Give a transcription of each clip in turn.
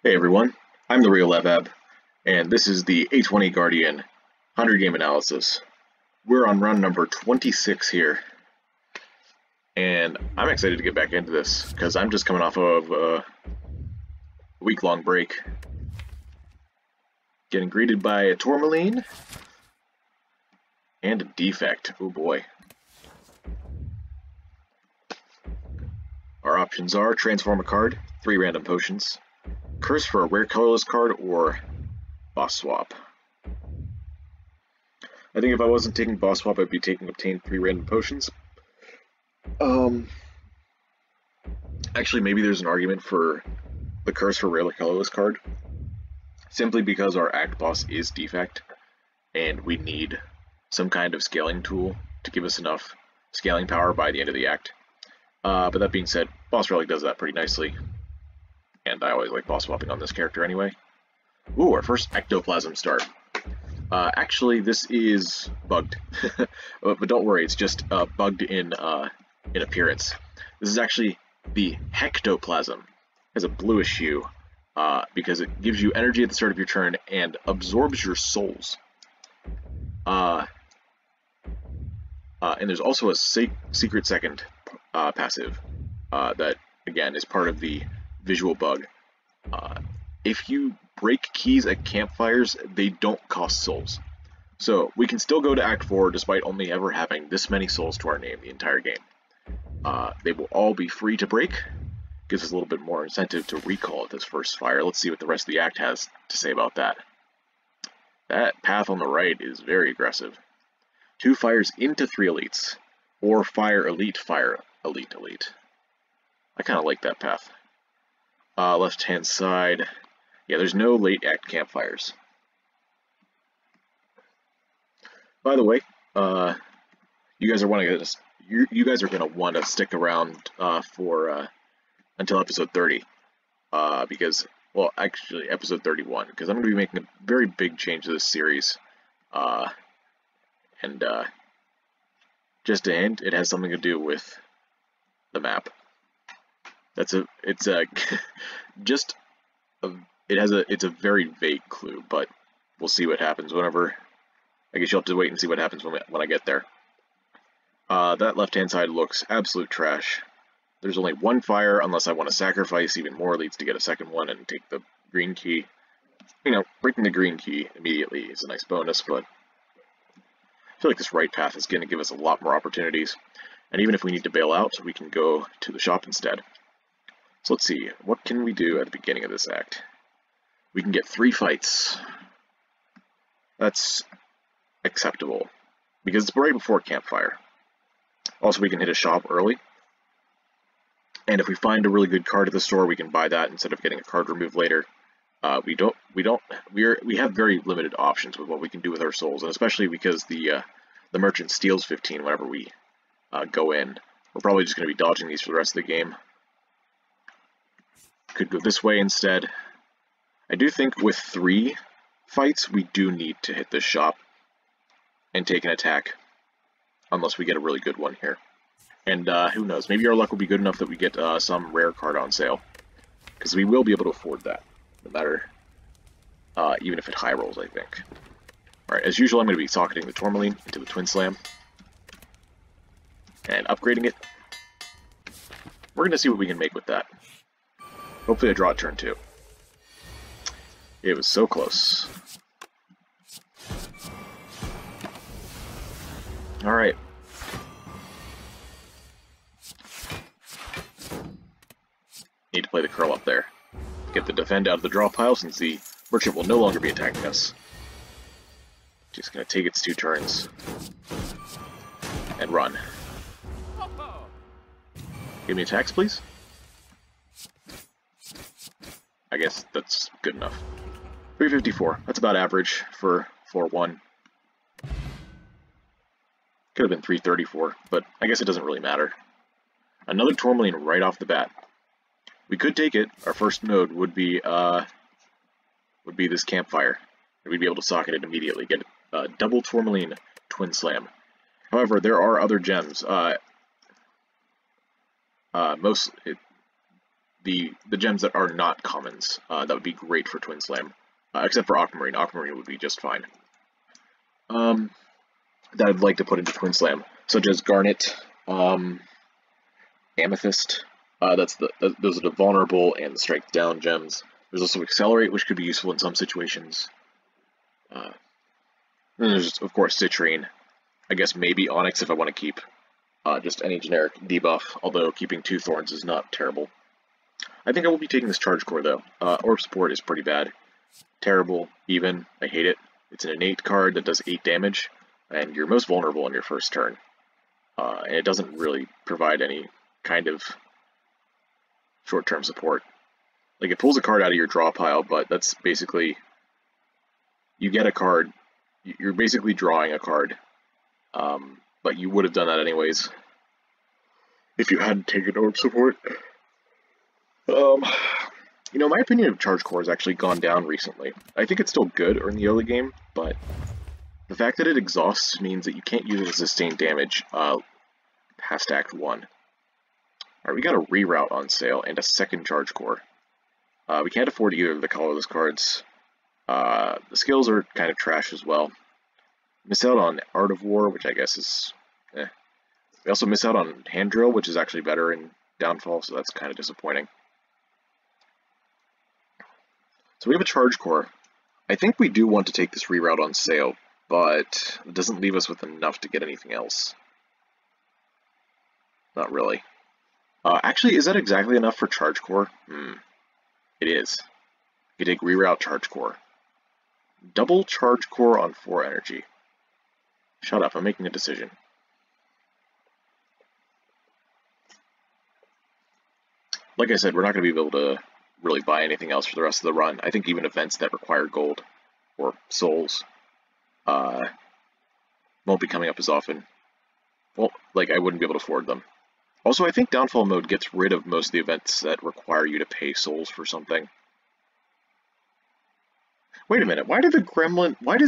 Hey everyone, I'm the Real Levab, and this is the A20 Guardian 100 game analysis. We're on run number 26 here, and I'm excited to get back into this because I'm just coming off of a week-long break. Getting greeted by a Tourmaline and a Defect. Oh boy. Our options are transform a card, 3 random potions, curse for a rare colorless card, or boss swap. I think if I wasn't taking boss swap, I'd be taking obtain 3 random potions. Actually, maybe there's an argument for the curse for rare colorless card, simply because our act boss is Defect, and we need some kind of scaling tool to give us enough scaling power by the end of the act. But that being said, boss relic does that pretty nicely, and I always like boss swapping on this character anyway. Ooh, our first ectoplasm start. Actually, this is bugged, but don't worry, it's just bugged in appearance. This is actually the hectoplasm. It has a bluish hue because it gives you energy at the start of your turn and absorbs your souls. And there's also a secret second passive that, again, is part of the visual bug. If you break keys at campfires, they don't cost souls. So we can still go to Act 4 despite only ever having this many souls to our name the entire game. They will all be free to break. Gives us a little bit more incentive to recall at this first fire. Let's see what the rest of the act has to say about that. That path on the right is very aggressive. 2 fires into 3 elites, or fire elite, elite. I kind of like that path. Left-hand side, yeah, there's no late act campfires. By the way, you guys are gonna want to stick around for until episode 30, because, well, actually episode 31, because I'm going to be making a very big change to this series, and just to hint, it has something to do with the map. It's a very vague clue, but we'll see what happens whenever. I guess you'll have to wait and see what happens when I get there. That left-hand side looks absolute trash. There's only 1 fire unless I want to sacrifice even more elites to get a second one and take the green key. You know, breaking the green key immediately is a nice bonus, but I feel like this right path is going to give us a lot more opportunities. And even if we need to bail out, we can go to the shop instead. So let's see, what can we do at the beginning of this act? We can get 3 fights. That's acceptable, because it's right before campfire. Also, we can hit a shop early. And if we find a really good card at the store, we can buy that instead of getting a card removed later. We have very limited options with what we can do with our souls, and especially because the merchant steals 15 whenever we go in. We're probably just going to be dodging these for the rest of the game. Could go this way instead. I do think with 3 fights, we do need to hit this shop and take an attack, unless we get a really good one here. And who knows, maybe our luck will be good enough that we get some rare card on sale, because we will be able to afford that, no matter, even if it high rolls, I think. Alright, as usual, I'm going to be socketing the Tourmaline into the Twin Slam, and upgrading it. We're going to see what we can make with that. Hopefully I draw it turn 2. It was so close. Alright. Need to play the curl up there. Get the defend out of the draw pile since the merchant will no longer be attacking us. Just gonna take its 2 turns. And run. Give me attacks, please. I guess that's good enough. 354. That's about average for floor 1. Could have been 334, but I guess it doesn't really matter. Another Tourmaline right off the bat. We could take it. Our first node would be this campfire. We'd be able to socket it immediately. Get a double Tourmaline Twin Slam. However, there are other gems. the gems that are not commons. That would be great for Twin Slam, except for Aquamarine. Aquamarine would be just fine. That I'd like to put into Twin Slam, such as Garnet, Amethyst. Those are the vulnerable and the strength down gems. There's also Accelerate, which could be useful in some situations. Then there's, of course, Citrine. I guess maybe Onyx if I want to keep just any generic debuff, although keeping 2 Thorns is not terrible. I think I will be taking this Charge Core, though. Orb Support is pretty bad. Terrible, even. I hate it. It's an innate card that does 8 damage, and you're most vulnerable on your first turn. And it doesn't really provide any kind of short-term support. Like, it pulls a card out of your draw pile, but that's basically... You get a card, you're basically drawing a card, but you would have done that anyways if you hadn't taken Orb Support. You know, my opinion of Charge Core has actually gone down recently. I think it's still good in the early game, but the fact that it exhausts means that you can't use it to sustain damage past Act 1. Alright, we got a reroute on sale and a second Charge Core. We can't afford either of the colorless cards. The skills are kind of trash as well. Miss out on Art of War, which I guess is eh. We also miss out on Hand Drill, which is actually better in Downfall, so that's kind of disappointing. So we have a Charge Core. I think we do want to take this reroute on sale, but it doesn't leave us with enough to get anything else. Not really. Actually, is that exactly enough for Charge Core? It is. You take reroute Charge Core. Double Charge Core on 4 energy. Shut up, I'm making a decision. Like I said, we're not going to be able to really buy anything else for the rest of the run. I think even events that require gold or souls won't be coming up as often. Well, like, I wouldn't be able to afford them. Also, I think Downfall mode gets rid of most of the events that require you to pay souls for something. Wait a minute, why does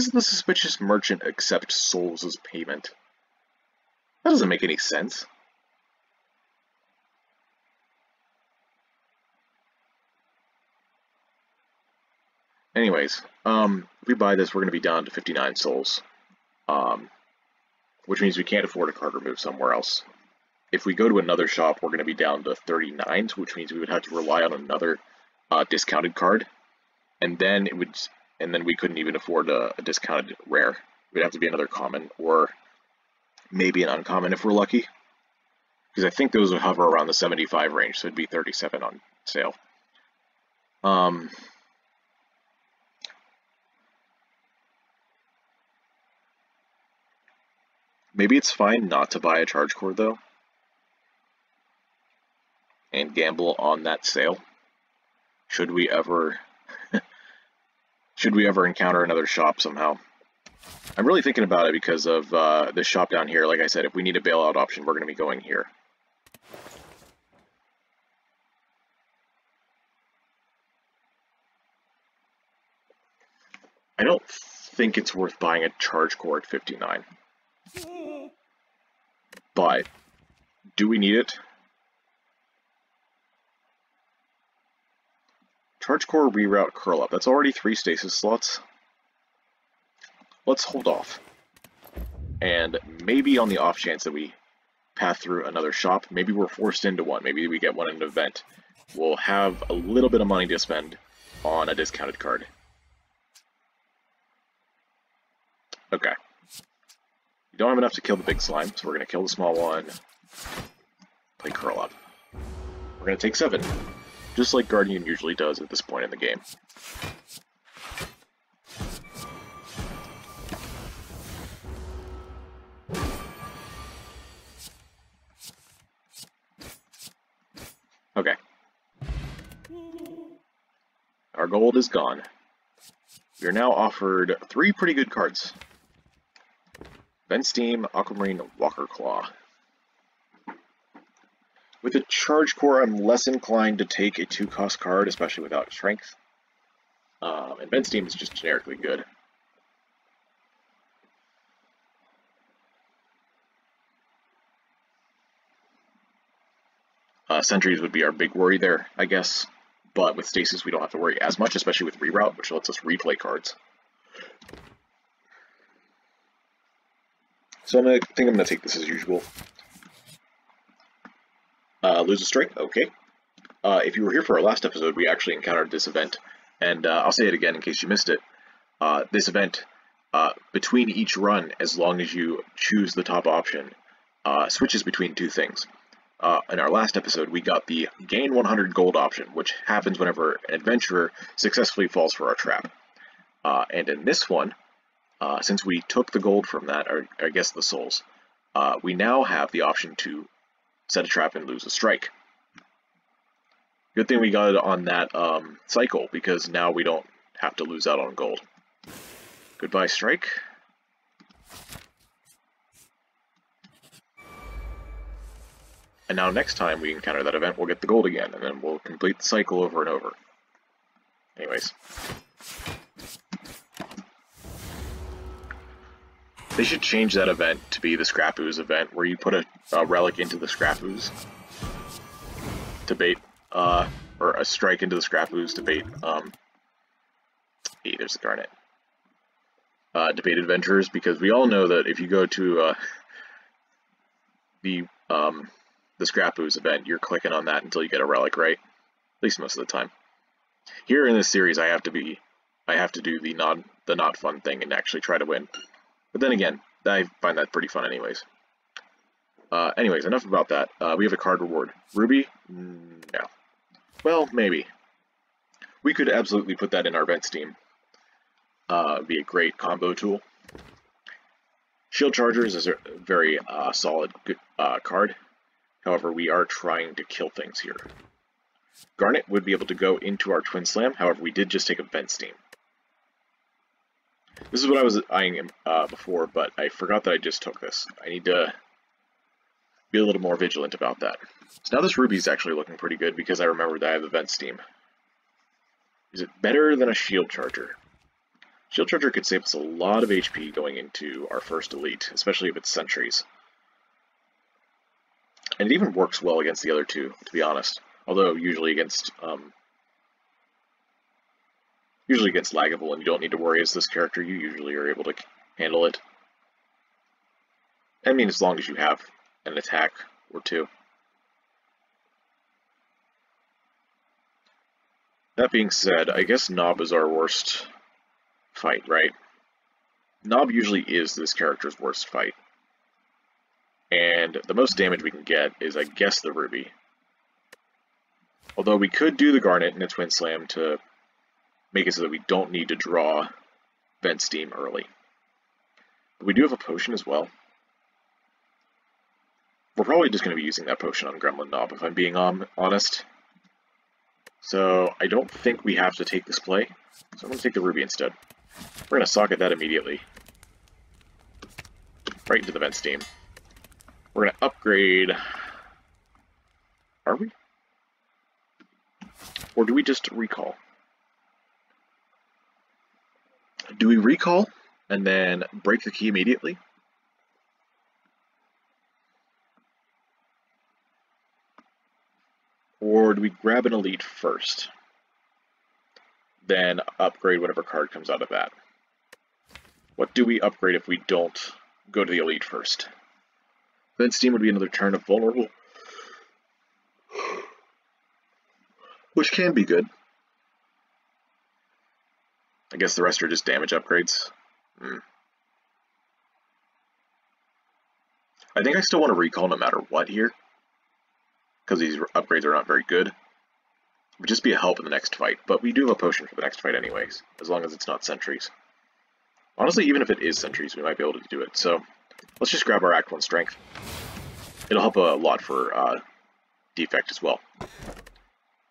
the Suspicious Merchant accept souls as payment? That doesn't make any sense. Anyways, if we buy this, we're going to be down to 59 souls. Which means we can't afford a card remove somewhere else. If we go to another shop, we're going to be down to 39, which means we would have to rely on another discounted card. And then we couldn't even afford a discounted rare. It would have to be another common, or maybe an uncommon if we're lucky. Because I think those would hover around the 75 range, so it'd be 37 on sale. Maybe it's fine not to buy a Charge Core, though, and gamble on that sale. Should we ever encounter another shop somehow? I'm really thinking about it because of this shop down here. Like I said, if we need a bailout option, we're going to be going here. I don't think it's worth buying a Charge Core at 59. But do we need it? Charge Core reroute curl up. That's already 3 stasis slots. Let's hold off. And maybe on the off chance that we path through another shop, maybe we're forced into one. Maybe we get one in an event. We'll have a little bit of money to spend on a discounted card. Okay. We don't have enough to kill the big slime, so we're going to kill the small one. Play curl up. We're going to take 7. Just like Guardian usually does at this point in the game. Okay. Our gold is gone. We are now offered 3 pretty good cards. Vent Steam, Aquamarine, Walker Claw. With a Charge Core, I'm less inclined to take a 2-cost card, especially without strength. And Vent Steam is just generically good. Sentries would be our big worry there, I guess. But with Stasis, we don't have to worry as much, especially with Reroute, which lets us replay cards. So I think I'm going to take this as usual. Lose a strike? Okay. If you were here for our last episode, we actually encountered this event. And I'll say it again in case you missed it. This event, between each run, as long as you choose the top option, switches between two things. In our last episode, we got the gain 100 gold option, which happens whenever an adventurer successfully falls for our trap. And in this one, since we took the gold from that, or I guess the souls, we now have the option to set a trap and lose a strike. Good thing we got it on that cycle, because now we don't have to lose out on gold. Goodbye, strike. And now next time we encounter that event, we'll get the gold again, and then we'll complete the cycle over and over. Anyways. They should change that event to be the Scrap Ooze event, where you put a relic into the Scrap Ooze to bait, or a strike into the Scrap Ooze to bait, hey, there's the Garnet. To bait adventurers, because we all know that if you go to the Scrap Ooze event, you're clicking on that until you get a relic, right? At least most of the time. Here in this series, I have to do the not fun thing and actually try to win. But then again, I find that pretty fun anyways. Anyways, enough about that. We have a card reward. Ruby? No. Well, maybe. We could absolutely put that in our events team. Be a great combo tool. Shield Chargers is a very solid good, card. However, we are trying to kill things here. Garnet would be able to go into our Twin Slam. However, we did just take a Vent Steam. This is what I was eyeing before, but I forgot that I just took this. I need to be a little more vigilant about that. So now this Ruby is actually looking pretty good because I remembered that I have the Vent Steam. Is it better than a Shield Charger? Shield Charger could save us a lot of HP going into our first elite, especially if it's sentries. And it even works well against the other two, to be honest. Although usually against Lagavulin, and you don't need to worry as this character, you usually are able to handle it. I mean, as long as you have an attack or two. That being said, I guess Nob is our worst fight, right? Nob usually is this character's worst fight. And the most damage we can get is, I guess, the Ruby. Although we could do the Garnet and a Twin Slam to make it so that we don't need to draw Vent Steam early. But we do have a potion as well. We're probably just going to be using that potion on Gremlin Nob, if I'm being honest. So I don't think we have to take this play, so I'm going to take the Ruby instead. We're going to socket that immediately. Right into the Vent Steam. We're going to upgrade... Are we? Or do we just recall? Do we recall and then break the key immediately? Or do we grab an elite first, then upgrade whatever card comes out of that? What do we upgrade if we don't go to the elite first? Then Steam would be another turn of vulnerable, which can be good. I guess the rest are just damage upgrades. I think I still want to recall no matter what here, because these upgrades are not very good. It would just be a help in the next fight, but we do have a potion for the next fight anyways, as long as it's not sentries. Honestly, even if it is sentries, we might be able to do it, so let's just grab our Act 1 Strength. It'll help a lot for defect as well.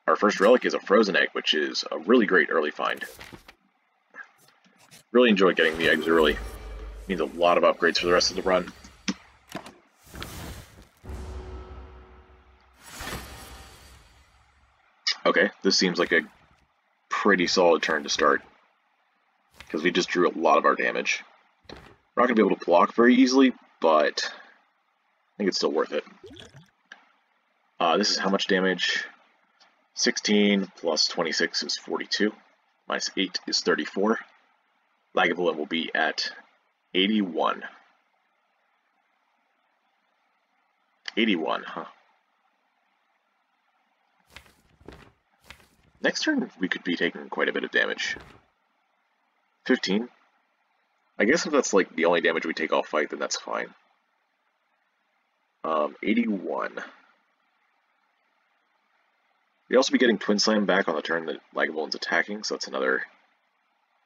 Our first relic is a Frozen Egg, which is a really great early find. Really enjoy getting the eggs early. Means a lot of upgrades for the rest of the run. Okay, this seems like a pretty solid turn to start, because we just drew a lot of our damage. We're not going to be able to block very easily, but I think it's still worth it. This is how much damage? 16 plus 26 is 42. Minus 8 is 34. Lagavulin will be at 81. 81, huh? Next turn, we could be taking quite a bit of damage. 15. I guess if that's like the only damage we take all fight, then that's fine. 81. We'd also be getting Twin Slam back on the turn that Lagavulin's attacking, so that's another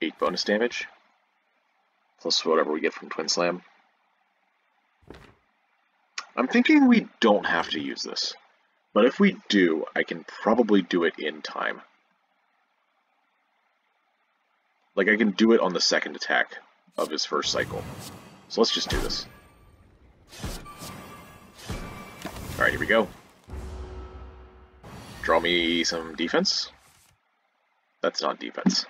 8 bonus damage. Plus whatever we get from Twin Slam. I'm thinking we don't have to use this. But if we do, I can probably do it in time. Like, I can do it on the second attack of his first cycle. So let's just do this. Alright, here we go. Draw me some defense. That's not defense.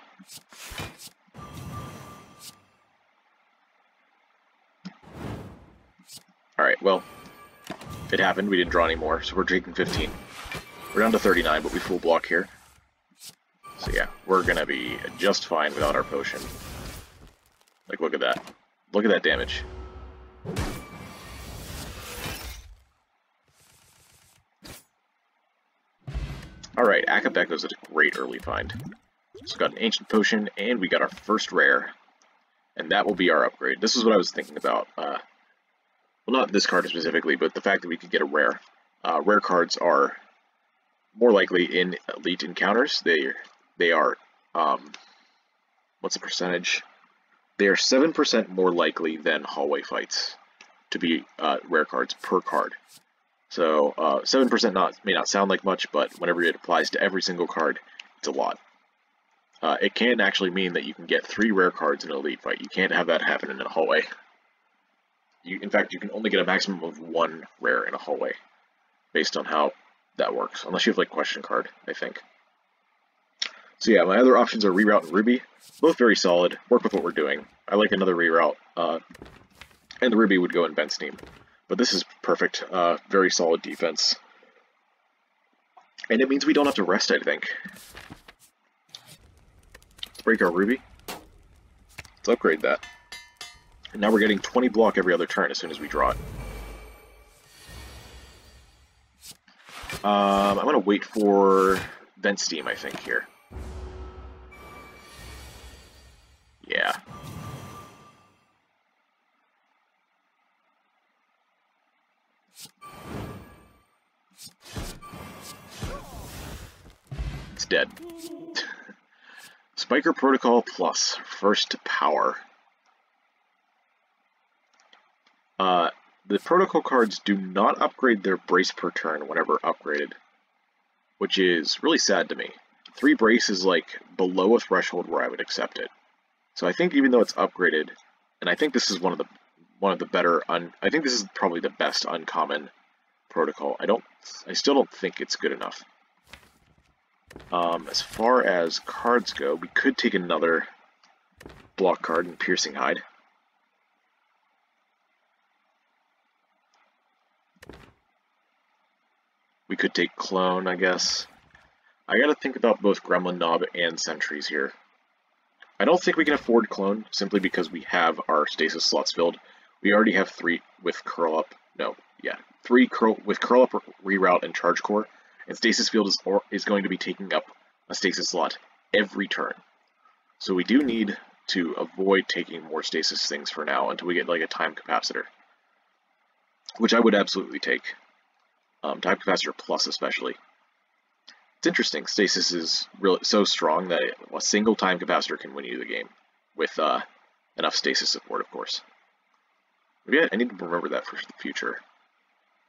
Alright, well, it happened. We didn't draw any more, so we're taking 15. We're down to 39, but we full block here. So yeah, we're gonna be just fine without our potion. Like, look at that. Look at that damage. Alright, Akabeko's a great early find. So we got an Ancient Potion, and we got our first rare. And that will be our upgrade. This is what I was thinking about. Well, not this card specifically, but the fact that we could get a rare. Rare cards are more likely in elite encounters. They are, what's the percentage? They are 7% more likely than hallway fights to be rare cards per card. So 7% may not sound like much, but whenever it applies to every single card, it's a lot. It can actually mean that you can get 3 rare cards in an elite fight. You can't have that happen in a hallway. In fact, you can only get a maximum of 1 rare in a hallway, based on how that works. Unless you have, like, question card, I think. So yeah, my other options are Reroute and Ruby. Both very solid, work with what we're doing. I like another Reroute, and the Ruby would go in Bent's team. But this is perfect, very solid defense. And it means we don't have to rest, I think. Let's break our Ruby. Let's upgrade that. And now we're getting 20 block every other turn as soon as we draw it. I'm going to wait for Bent's team, I think, here. Yeah. It's dead. Spire Protocol Plus, first power. The protocol cards do not upgrade their brace per turn whenever upgraded, which is really sad to me. 3 brace is like below a threshold where I would accept it. So I think even though it's upgraded, and I think this is one of the better, I think this is probably the best uncommon protocol. I still don't think it's good enough. As far as cards go, we could take another block card in Piercing Hide. We could take Clone, I guess. I gotta think about both Gremlin Knob and Sentries here. I don't think we can afford Clone, simply because we have our stasis slots filled. We already have 3 with Curl Up. No, yeah. 3 with Curl Up, Reroute, and Charge Core. And Stasis Field is going to be taking up a stasis slot every turn. So we do need to avoid taking more stasis things for now until we get like a Time Capacitor. Which I would absolutely take. Time Capacitor Plus especially. It's interesting, stasis is really so strong that a single Time Capacitor can win you the game. With enough stasis support, of course. Maybe I need to remember that for the future.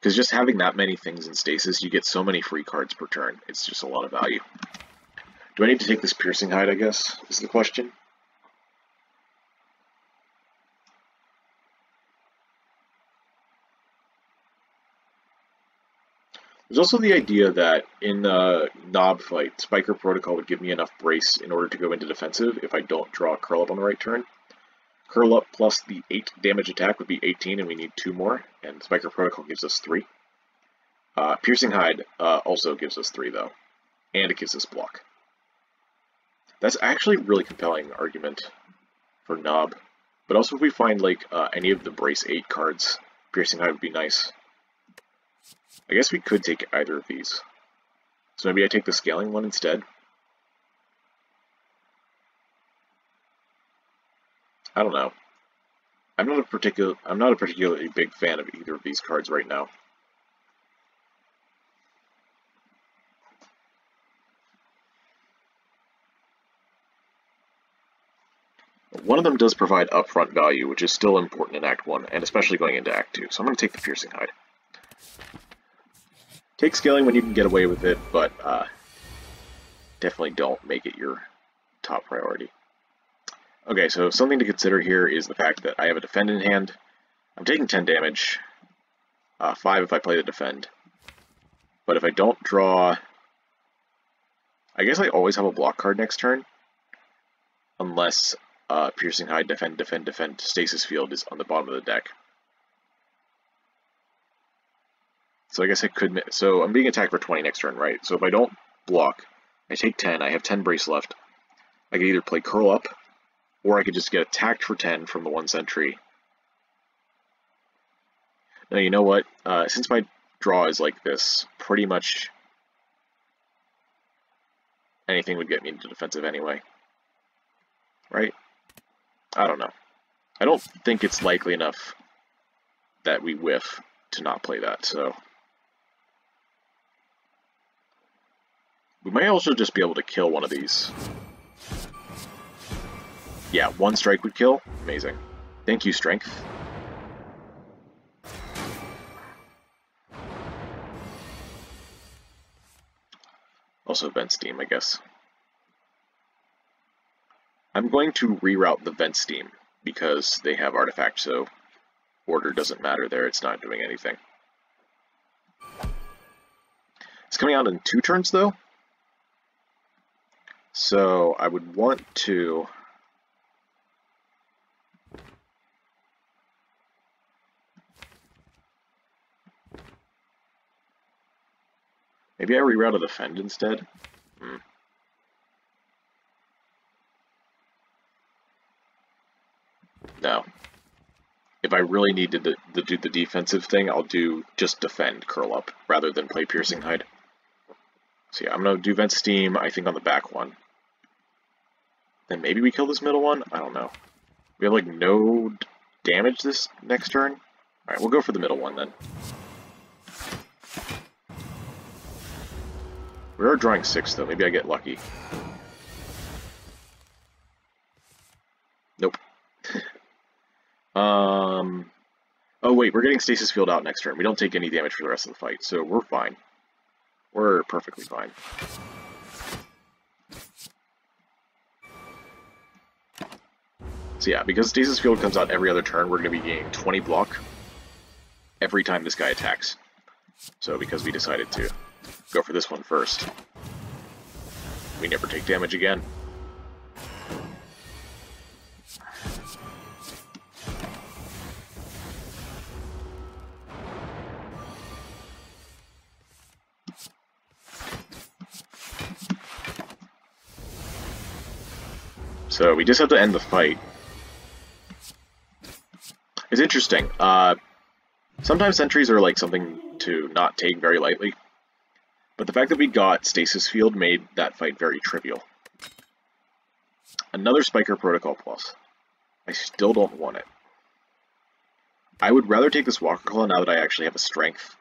Because just having that many things in stasis, you get so many free cards per turn. It's just a lot of value. Do I need to take this Piercing Hide, I guess, is the question? There's also the idea that in a Knob fight, Spire Protocol would give me enough brace in order to go into defensive if I don't draw Curl Up on the right turn. Curl Up plus the 8 damage attack would be 18, and we need 2 more, and Spire Protocol gives us 3. Piercing Hide also gives us 3 though, and it gives us block. That's actually a really compelling argument for Knob. But also if we find like any of the Brace 8 cards, Piercing Hide would be nice. I guess we could take either of these. So maybe I take the Scaling one instead. I don't know. I'm not a particularly big fan of either of these cards right now. One of them does provide upfront value, which is still important in Act 1, and especially going into Act 2, so I'm going to take the Piercing Hide. Take Scaling when you can get away with it, but definitely don't make it your top priority. Okay, so something to consider here is the fact that I have a Defend in hand. I'm taking 10 damage, 5 if I play the Defend. But if I don't draw... I guess I always have a block card next turn, unless Piercing Hide, Defend, Defend, Defend, Stasis Field is on the bottom of the deck. So I guess I could... So I'm being attacked for 20 next turn, right? So if I don't block, I take 10, I have 10 brace left. I could either play Curl Up, or I could just get attacked for 10 from the 1 sentry. Now, you know what? Since my draw is like this, pretty much anything would get me into defensive anyway. Right? I don't know. I don't think it's likely enough that we whiff to not play that, so... We might also just be able to kill one of these. Yeah, 1 strike would kill. Amazing. Thank you, Strength. Also Vent Steam, I guess. I'm going to reroute the Vent Steam, because they have Artifact, so order doesn't matter there, it's not doing anything. It's coming out in 2 turns, though. So I would want to... Maybe I reroute a Defend instead? No. If I really needed to do the defensive thing, I'll do just Defend, Curl Up, rather than play Piercing Hide. So yeah, I'm going to do Vent Steam, I think, on the back one. Then maybe we kill this middle one? I don't know. We have, like, no damage this next turn? Alright, we'll go for the middle one, then. We are drawing 6, though. Maybe I get lucky. Nope. Oh, wait, we're getting Stasis Field out next turn. We don't take any damage for the rest of the fight, so we're fine. We're perfectly fine. So yeah, because Stasis Field comes out every other turn, we're going to be gaining 20 block every time this guy attacks. So because we decided to go for this one first, we never take damage again. So we just have to end the fight. It's interesting. Sometimes sentries are like something to not take very lightly, but the fact that we got Stasis Field made that fight very trivial. Another Spiker Protocol Plus. I still don't want it. I would rather take this Walker Claw now that I actually have a Strength,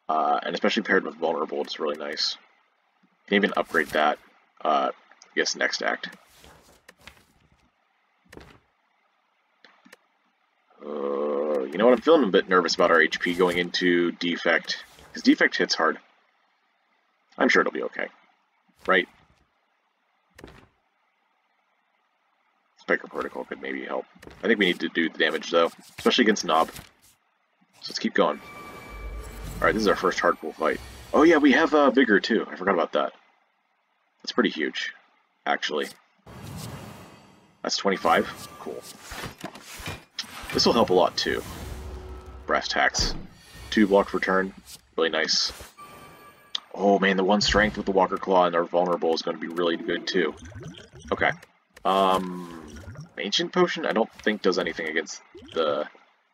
and especially paired with Vulnerable, it's really nice. Can even upgrade that, I guess, next act. You know what, I'm feeling a bit nervous about our HP going into Defect, because Defect hits hard. I'm sure it'll be okay. Right? Spiker Protocol could maybe help. I think we need to do the damage, though, especially against Knob. So let's keep going. Alright, this is our first hardpool fight. Oh yeah, we have Vigor, too. I forgot about that. That's pretty huge, actually. That's 25? Cool. This will help a lot, too. Brass Tacks. 2 block for turn. Really nice. Oh man, the 1 strength with the Walker Claw and our vulnerable is going to be really good too. Okay. Ancient Potion I don't think does anything against the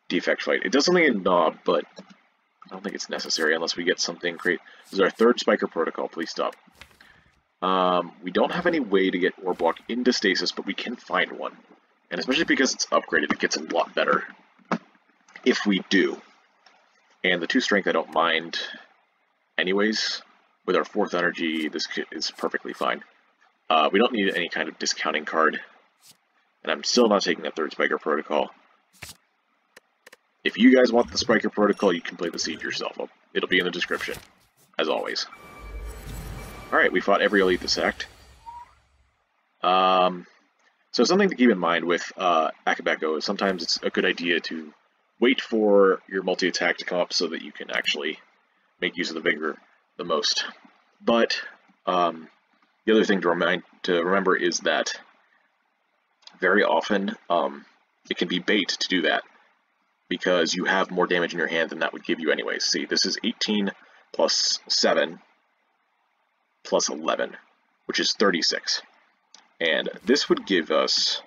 defect fight. It does something in Knob, but I don't think it's necessary unless we get something great. This is our 3rd Spiker Protocol. Please stop. We don't have any way to get Orb Walk into stasis, but we can find one. And especially because it's upgraded, it gets a lot better if we do. And the 2 strength I don't mind anyways. With our 4th energy, this is perfectly fine. We don't need any kind of discounting card. And I'm still not taking a 3rd Spiker Protocol. If you guys want the Spiker Protocol, you can play the Siege yourself. It'll be in the description, as always. Alright, we fought every elite this act. So something to keep in mind with Akabeko is sometimes it's a good idea to wait for your multi-attack to come up so that you can actually make use of the vigor the most. But the other thing to remember is that very often it can be bait to do that because you have more damage in your hand than that would give you anyways. See, this is 18 plus 7 plus 11, which is 36. And this would give us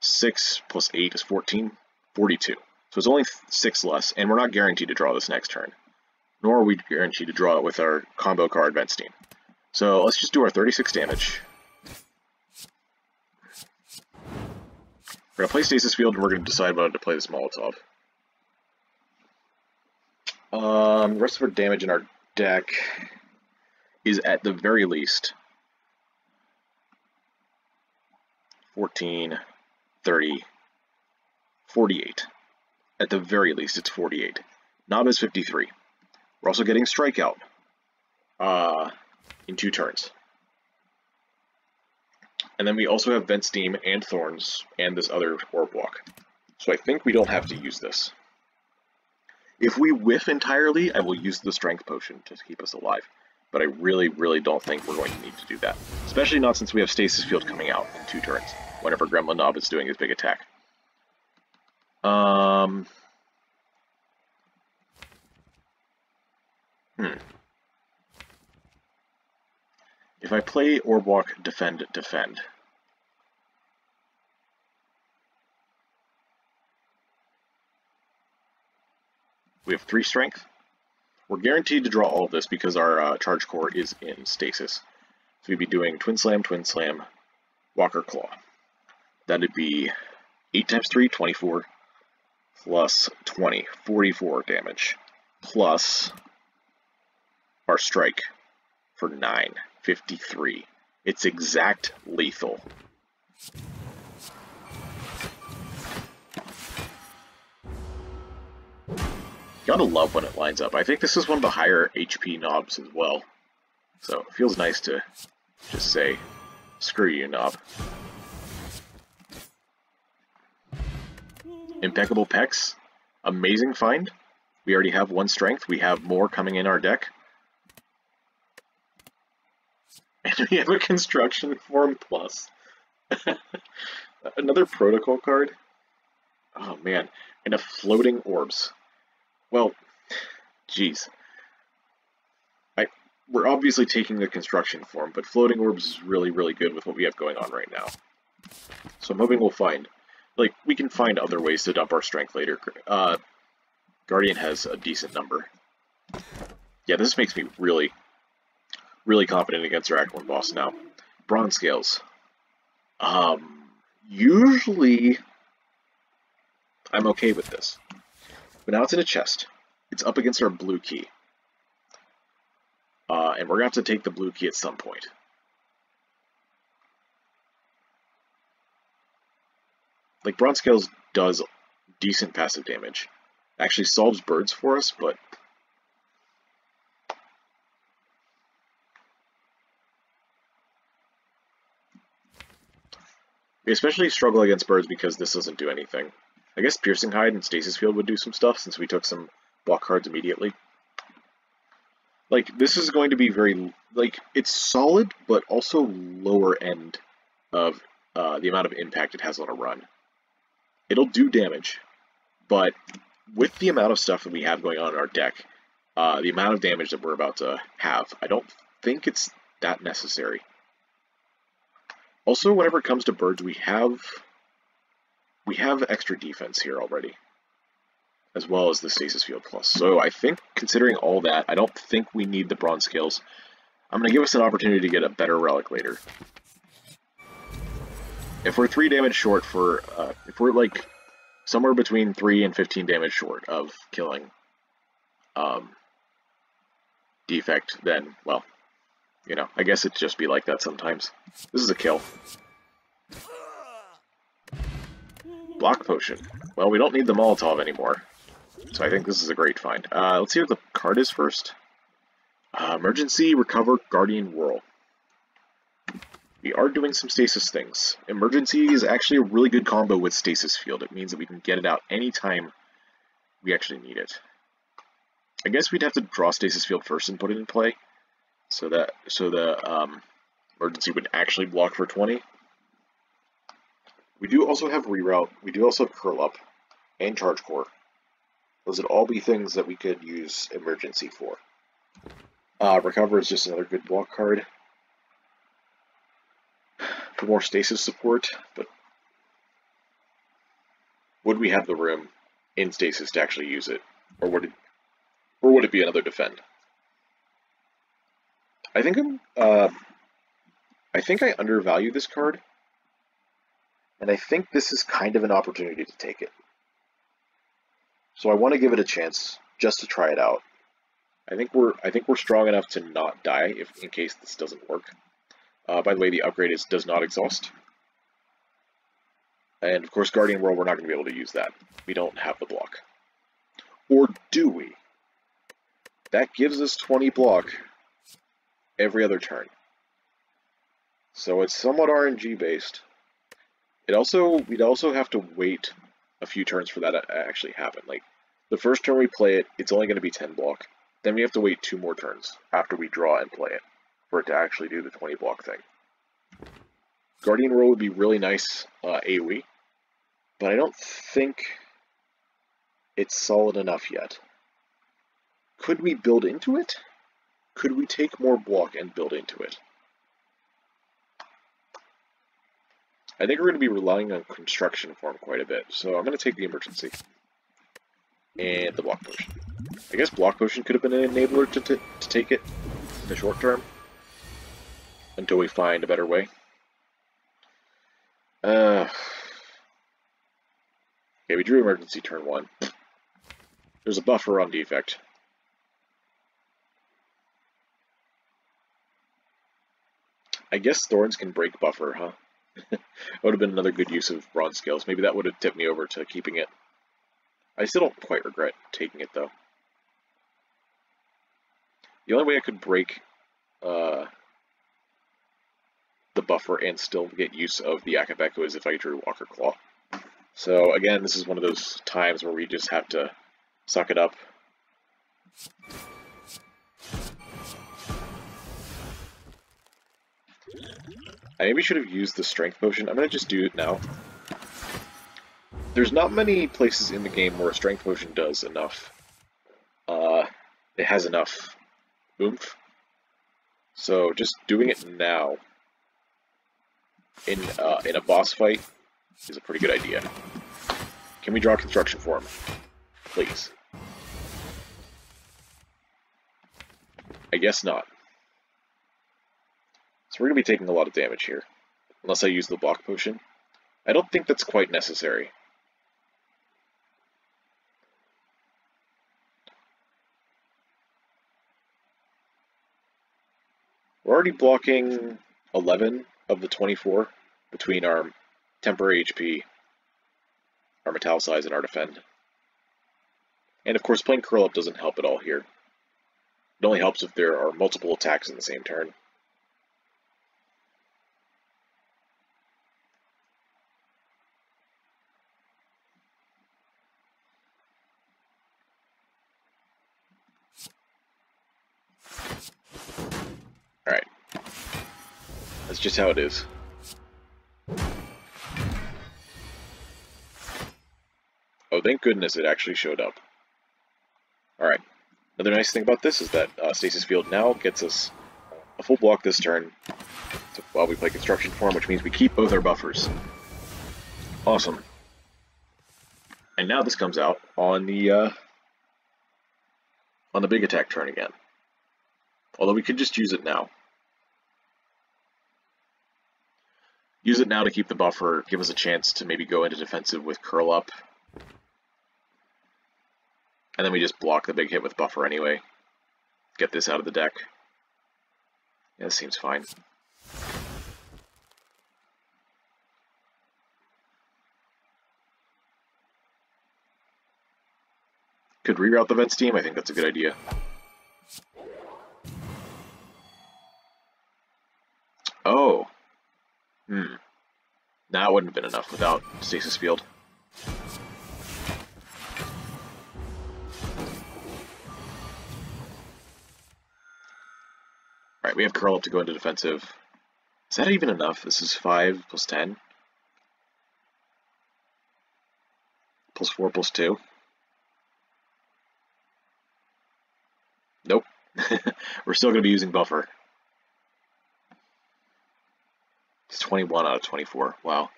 6 plus 8 is 14, 42. So it's only 6 less, and we're not guaranteed to draw this next turn. Nor are we guaranteed to draw it with our combo card Ventstein. So let's just do our 36 damage. We're going to play Stasis Field, and we're going to decide whether to play this Molotov. The rest of our damage in our deck is at the very least 14, 30, 48. At the very least, it's 48. Knob is 53. We're also getting Strikeout in 2 turns. And then we also have Vent Steam and Thorns and this other Orb Walk. So I think we don't have to use this. If we whiff entirely, I will use the Strength Potion to keep us alive. But I really, really don't think we're going to need to do that. Especially not since we have Stasis Field coming out in 2 turns, whenever Gremlin Knob is doing his big attack. If I play Orb Walk, Defend, Defend. We have 3 strength. We're guaranteed to draw all of this because our charge core is in stasis. So we'd be doing Twin Slam, Walker Claw. That'd be 8 times 3, 24, plus 20, 44 damage, plus our strike for 9, 53. It's exact lethal. Gotta love when it lines up. I think this is one of the higher HP knobs as well. So it feels nice to just say, screw you, knob. Impeccable Pecs. Amazing find. We already have 1 strength. We have more coming in our deck. And we have a Construction Form Plus. Another Protocol card. Oh man. And a Floating Orbs. Well, geez. We're obviously taking the Construction Form, but Floating Orbs is really, really good with what we have going on right now. So I'm hoping we'll find, like, we can find other ways to dump our strength later. Guardian has a decent number. Yeah, this makes me really, really confident against our Act 1 boss now. Bronze Scales. Usually, I'm okay with this. But now it's in a chest. It's up against our blue key. And we're going to have to take the blue key at some point. Like, Bronze Scales does decent passive damage. Actually solves birds for us, but... we especially struggle against birds because this doesn't do anything. I guess Piercing Hide and Stasis Field would do some stuff since we took some block cards immediately. Like, this is going to be very, like, it's solid, but also lower end of the amount of impact it has on a run. It'll do damage, but with the amount of stuff that we have going on in our deck, the amount of damage that we're about to have. I don't think it's that necessary. Also, whenever it comes to birds, we have extra defense here already, as well as the Stasis Field Plus. So I think, considering all that, I don't think we need the Bronze Scales. I'm going to give us an opportunity to get a better relic later. If we're 3 damage short for, if we're like somewhere between 3 and 15 damage short of killing Defect, then, well, you know, I guess it'd just be like that sometimes. This is a kill. Block Potion. Well, we don't need the Molotov anymore, so I think this is a great find. Let's see what the card is first. Emergency, Recover, Guardian Whirl. We are doing some stasis things. Emergency is actually a really good combo with Stasis Field. It means that we can get it out anytime we actually need it. I guess we'd have to draw Stasis Field first and put it in play, so the emergency would actually block for 20. We do also have Reroute. We do also have Curl Up and Charge Core. Those would all be things that we could use emergency for. Recover is just another good block card for more stasis support, but would we have the room in stasis to actually use it, or would it be another defend? I think I undervalue this card, and I think this is kind of an opportunity to take it. So I want to give it a chance just to try it out. I think we're strong enough to not die in case this doesn't work. By the way, the upgrade does not exhaust. And of course, Guardian Whirl, we're not going to be able to use that. We don't have the block. Or do we? That gives us 20 block every other turn. So it's somewhat RNG based. We'd also have to wait a few turns for that to actually happen. Like, the first turn we play it, it's only going to be 10 block. Then we have to wait 2 more turns after we draw and play it for it to actually do the 20 block thing. Guardian Whirl would be really nice AoE, but I don't think it's solid enough yet. Could we build into it? Could we take more block and build into it? I think we're going to be relying on construction form quite a bit, so I'm going to take the emergency and the block potion. I guess block potion could have been an enabler to take it in the short term until we find a better way. Okay, we drew emergency turn 1. There's a buffer on defect. I guess Thorns can break buffer, huh? That would have been another good use of Bronze Scales. Maybe that would have tipped me over to keeping it. I still don't quite regret taking it, though. The only way I could break the buffer and still get use of the Akabeko is if I drew Walker Claw. So again, this is one of those times where we just have to suck it up. I maybe should have used the Strength Potion. I'm going to just do it now. There's not many places in the game where a Strength Potion does enough. It has enough oomph. So just doing it now in a boss fight is a pretty good idea. Can we draw construction form? Please. I guess not. So we're going to be taking a lot of damage here, unless I use the block potion. I don't think that's quite necessary. We're already blocking 11 of the 24 between our temporary HP, our metal size, and our defend. And of course, playing curl up doesn't help at all here. It only helps if there are multiple attacks in the same turn. Alright. That's just how it is. Oh, thank goodness it actually showed up. Alright. Another nice thing about this is that Stasis Field now gets us a full block this turn while we play Construction Form, which means we keep both our buffers. Awesome. And now this comes out on the big attack turn again. Although we could just use it now. Use it now to keep the buffer, give us a chance to maybe go into defensive with Curl Up. And then we just block the big hit with buffer anyway. Get this out of the deck. Yeah, this seems fine. Could reroute the Vents team, I think that's a good idea. Oh. That wouldn't have been enough without Stasis Field. Alright, we have Curl Up to go into defensive. Is that even enough? This is 5 plus 10. Plus 4 plus 2. Nope. We're still going to be using buffer. It's 21 out of 24. Wow.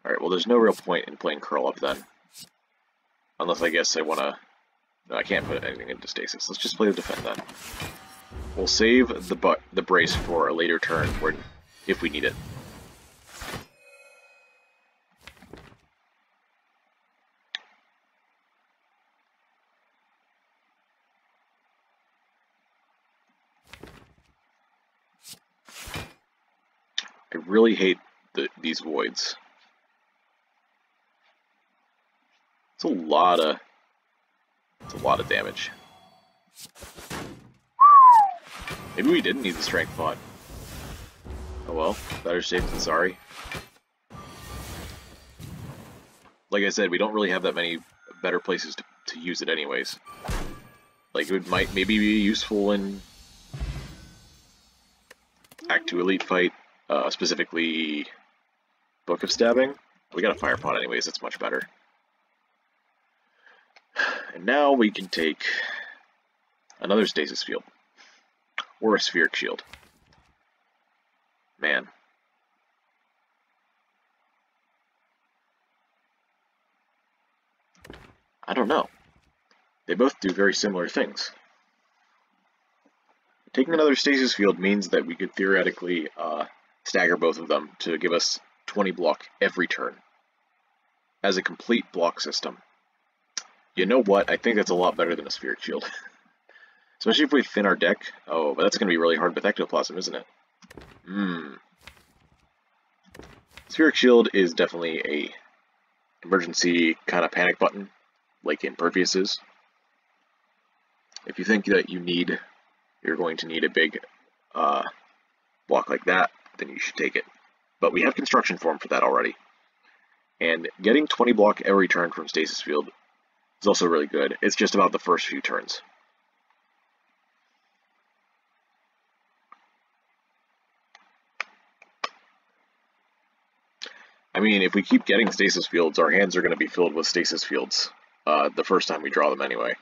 Alright, well there's no real point in playing Curl Up then. Unless I guess I want to... No, I can't put anything into Stasis. Let's just play the Defend then. We'll save the Brace for a later turn where, if we need it. I really hate these voids. It's a lot of damage. Maybe we didn't need the strength pot. Oh well, better safe than sorry. Like I said, we don't really have that many better places to use it anyways. Like it might maybe be useful in Act 2 Elite fight. Specifically, Book of Stabbing. We got a Fire Pot anyways, that's much better. And now we can take another Stasis Field. Or a Spheric Shield. Man. I don't know. They both do very similar things. Taking another Stasis Field means that we could theoretically stagger both of them to give us 20 block every turn. As a complete block system. You know what? I think that's a lot better than a Spheric Shield. Especially if we thin our deck. Oh, but that's going to be really hard with Ectoplasm, isn't it? Spheric Shield is definitely a emergency kind of panic button, like Impervious is. If you think that you're going to need a big block like that, then you should take it. But we have Construction Form for that already. And getting 20 block every turn from Stasis Field is also really good. It's just about the first few turns. I mean, if we keep getting Stasis Fields, our hands are going to be filled with Stasis Fields the first time we draw them anyway.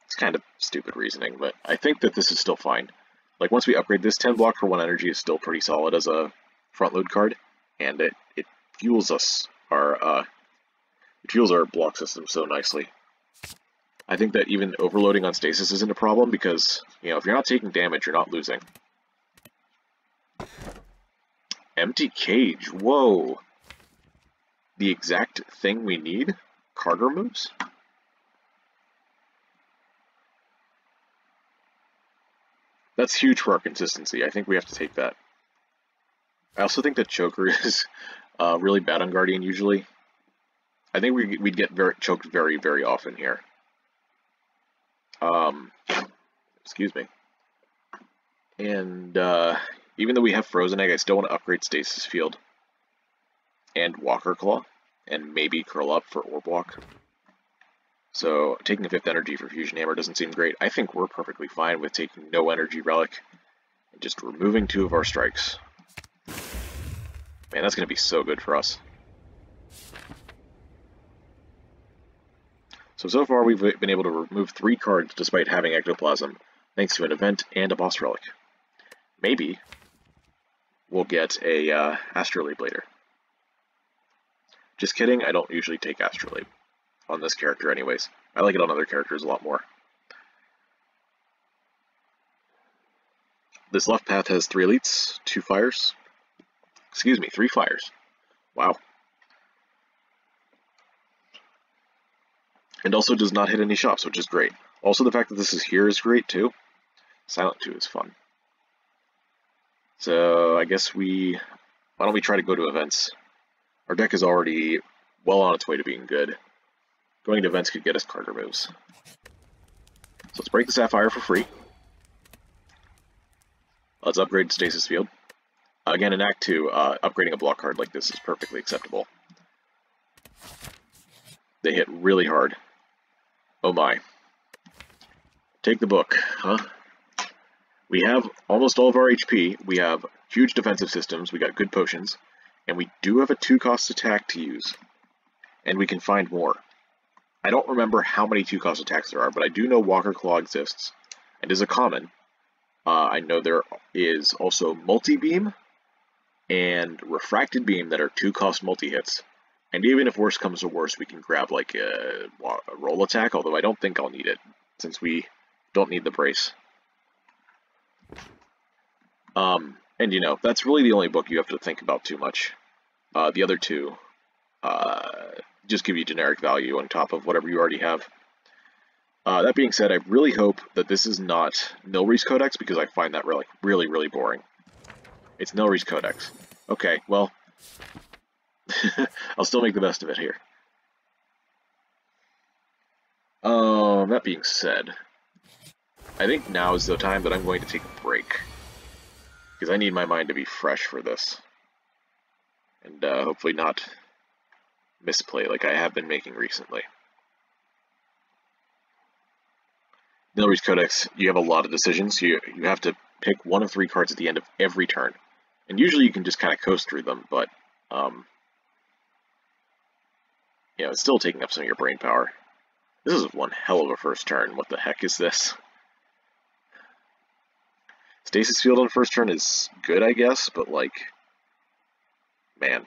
It's kind of stupid reasoning, but I think that this is still fine. Like, once we upgrade this, 10 block for 1 energy is still pretty solid as a front load card, and it fuels our block system so nicely. I think that even overloading on Stasis isn't a problem because, you know, if you're not taking damage, you're not losing. Empty Cage, whoa! The exact thing we need? Card removes? That's huge for our consistency. I think we have to take that. I also think that Choker is really bad on Guardian usually. I think we'd get choked very, very often here. Excuse me. And even though we have Frozen Egg, I still want to upgrade Stasis Field and Walker Claw, and maybe Curl Up for Orb Walk. So taking a 5th energy for Fusion Hammer doesn't seem great. I think we're perfectly fine with taking no energy Relic And just removing 2 of our strikes. Man, that's going to be so good for us. So far we've been able to remove 3 cards despite having Ectoplasm, thanks to an event and a boss relic. Maybe we'll get a Astrolabe later. Just kidding, I don't usually take Astrolabe on this character anyways. I like it on other characters a lot more. This left path has 3 elites, 2 fires. Excuse me, 3 fires. Wow. And also does not hit any shops, which is great. Also, the fact that this is here is great, too. Silent 2 is fun. So, I guess why don't we try to go to events? Our deck is already well on its way to being good. Going to events could get us card removes. So let's break the Sapphire for free. Let's upgrade Stasis Field. Again, in Act 2, upgrading a block card like this is perfectly acceptable. They hit really hard. Oh my. Take the book, huh? We have almost all of our HP, we have huge defensive systems, we got good potions, and we do have a 2-cost attack to use. And we can find more. I don't remember how many 2-cost attacks there are, but I do know Walker Claw exists, and is a common. I know there is also Multi-Beam and Refracted Beam that are 2-cost multi-hits. And even if worse comes to worse, we can grab like a roll attack, although I don't think I'll need it, since we don't need the brace. And you know, that's really the only book you have to think about too much. The other 2 just give you generic value on top of whatever you already have. That being said, I really hope that this is not Nilri's Codex, because I find that really, really boring. It's Nilri's Codex. Okay, well, I'll still make the best of it here. That being said, I think now is the time that I'm going to take a break, because I need my mind to be fresh for this, and hopefully not misplay like I have been making recently. Nilri's Codex, you have a lot of decisions. You have to pick 1 of 3 cards at the end of every turn, and usually you can just kind of coast through them, but you know, it's still taking up some of your brain power. This is one hell of a first turn. What the heck is this? Stasis Field on first turn is good, I guess, but like, man.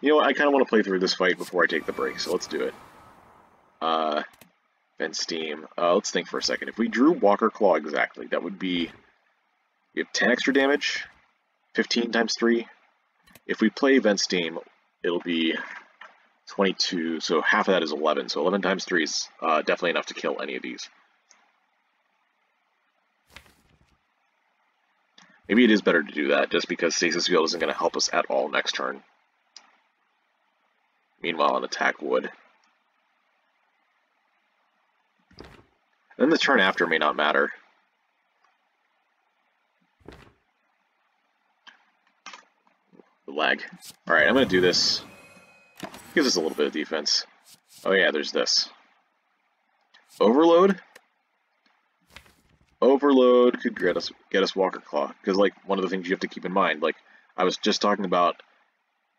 You know what, I kind of want to play through this fight before I take the break, so let's do it. Vent Steam. Let's think for a second. If we drew Walker Claw exactly, that would be... We have 10 extra damage, 15 times 3. If we play Vent Steam, it'll be 22, so half of that is 11. So 11 times 3 is definitely enough to kill any of these. Maybe it is better to do that, just because Stasis Field isn't going to help us at all next turn. Meanwhile, an attack would. Then the turn after may not matter. The lag. Alright, I'm going to do this. Gives us a little bit of defense. Oh yeah, there's this. Overload? Overload could get us Walker Claw, because like one of the things you have to keep in mind, like I was just talking about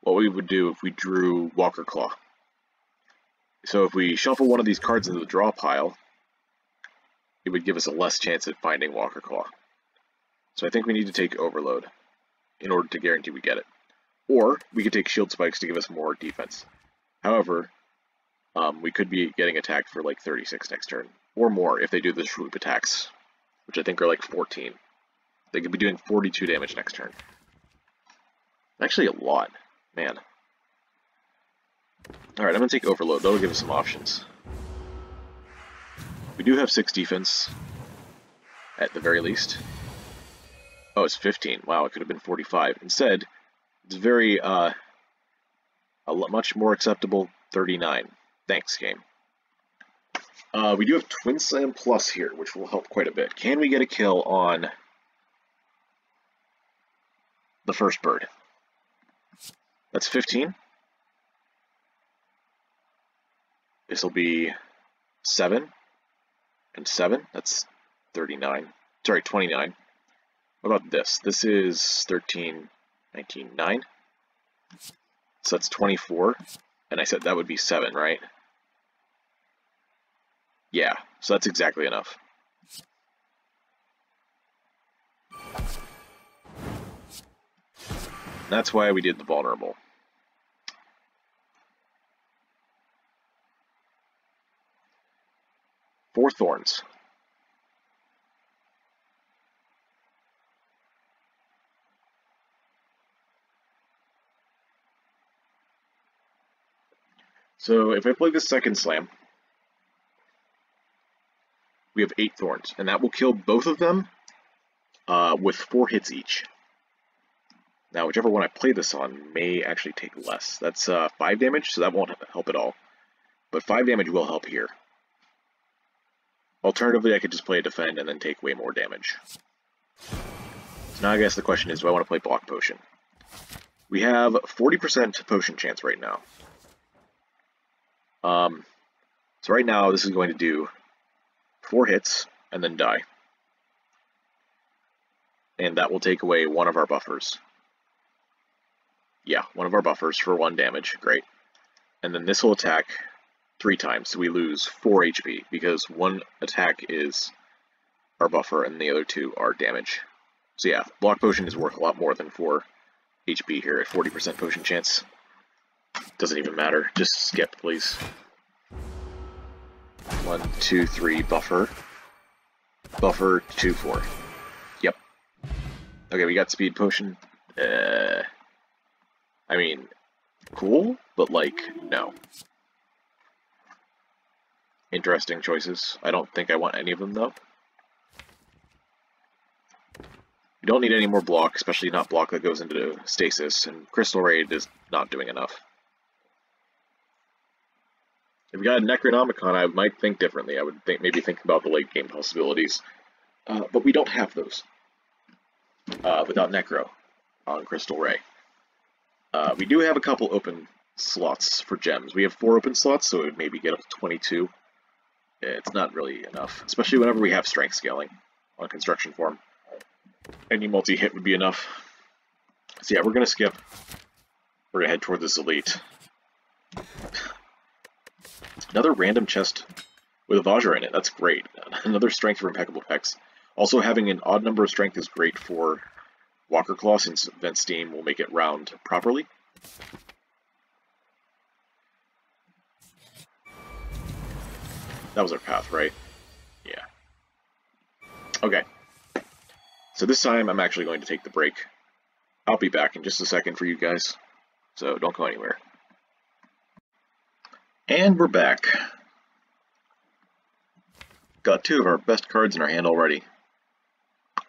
what we would do if we drew Walker Claw. So if we shuffle one of these cards into the draw pile, it would give us a less chance at finding Walker Claw. So I think we need to take Overload in order to guarantee we get it. Or we could take Shield Spikes to give us more defense. However, we could be getting attacked for like 36 next turn, or more if they do the swoop attacks, which I think are like 14. They could be doing 42 damage next turn. Actually a lot, man. Alright, I'm going to take Overload. That'll give us some options. We do have 6 defense, at the very least. Oh, it's 15. Wow, it could have been 45. Instead, it's very, much more acceptable 39. Thanks, game. We do have Twin Slam Plus here, which will help quite a bit. Can we get a kill on the first bird? That's 15. This will be 7 and 7. That's 39. Sorry, 29. What about this? This is 13, 19, 9. So that's 24. And I said that would be 7, right? Yeah, so that's exactly enough. That's why we did the vulnerable. Four thorns. So if I play the second slam, we have 8 thorns, and that will kill both of them with 4 hits each. Now, whichever one I play this on may actually take less. That's 5 damage, so that won't help at all. But 5 damage will help here. Alternatively, I could just play a defend and then take way more damage. So now I guess the question is, do I want to play block potion? We have 40% potion chance right now. So right now, this is going to do 4 hits and then die. And that will take away one of our buffers. Yeah, one of our buffers for 1 damage. Great. And then this will attack 3 times, so we lose 4 HP, because 1 attack is our buffer and the other 2 are damage. So yeah, block potion is worth a lot more than 4 HP here at 40% potion chance. Doesn't even matter. Just skip, please. 1, 2, 3, buffer. Buffer, 2, 4. Yep. Okay, we got speed potion. I mean, cool, but like, no. Interesting choices. I don't think I want any of them, though. We don't need any more block, especially not block that goes into stasis, and Crystal Raid is not doing enough. If we got a Necronomicon, I might think differently. I would maybe think about the late game possibilities. But we don't have those without Necro on Crystal Ray. We do have a couple open slots for gems. We have 4 open slots, so it would maybe get up to 22. It's not really enough, especially whenever we have strength scaling on construction form. Any multi-hit would be enough. So yeah, we're going to skip. We're going to head toward this elite. Another random chest with a Vajra in it. That's great. Another strength for impeccable pecs. Also, having an odd number of strength is great for Walker Claw, since Vent Steam will make it round properly. That was our path, right? Yeah. Okay. So this time I'm actually going to take the break. I'll be back in just a second for you guys, so don't go anywhere. And we're back. Got 2 of our best cards in our hand already.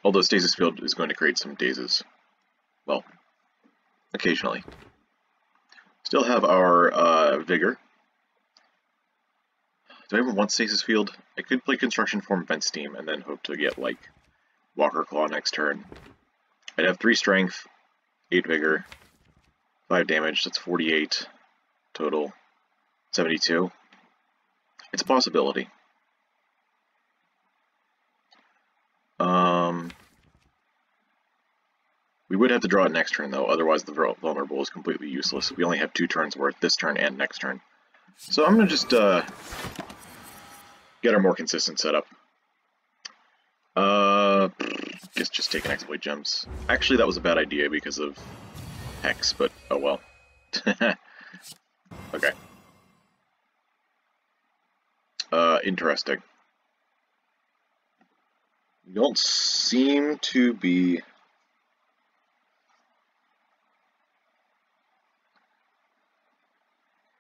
Although Stasis Field is going to create some dazes. Well, occasionally. Still have our Vigor. Do I ever want Stasis Field? I could play Construction Form, Vent Steam, and then hope to get, like, Walker Claw next turn. I'd have 3 Strength, 8 Vigor, 5 damage, that's 48 total, 72. It's a possibility. We would have to draw it next turn, though, otherwise the Vulnerable is completely useless. We only have 2 turns worth, this turn and next turn. So I'm going to just get our more consistent setup. Guess just take an exploit gems. Actually, that was a bad idea because of Hex, but oh well. Okay. Interesting. You don't seem to be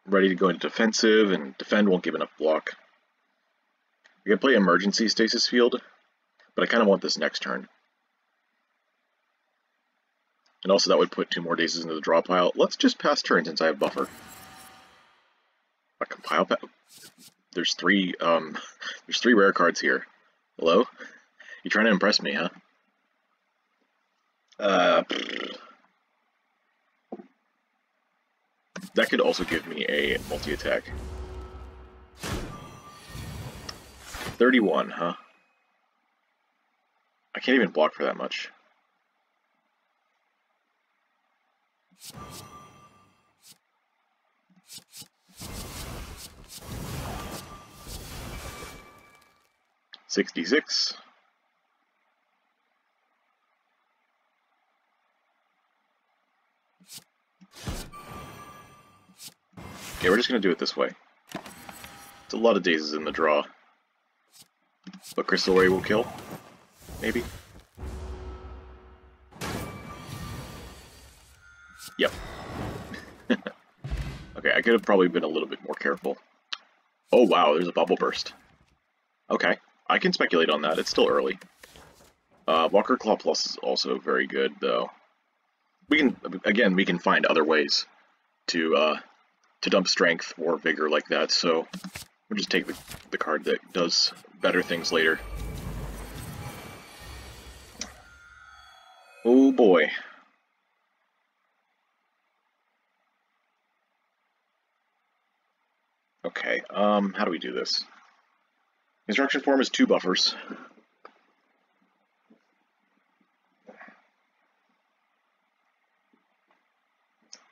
ready to go into defensive, and defend won't give enough block. We can play Emergency Stasis Field, but I kind of want this next turn. And also that would put 2 more dazes into the draw pile. Let's just pass turn since I have buffer. A compile pad? There's 3 rare cards here. Hello? You trying to impress me, huh? That could also give me a multi-attack. 31, huh? I can't even block for that much. $66. Yeah, we're just gonna do it this way. It's a lot of daisies in the draw. But Crystal Ray will kill? Maybe? Yep. Okay, I could have probably been a little bit more careful. Oh wow, there's a Bubble Burst. Okay, I can speculate on that, it's still early. Walker Claw Plus is also very good, though. We can find other ways to dump strength or vigor like that, so we'll just take the card that does better things later. Oh boy. Okay, how do we do this? Construction form is 2 buffers.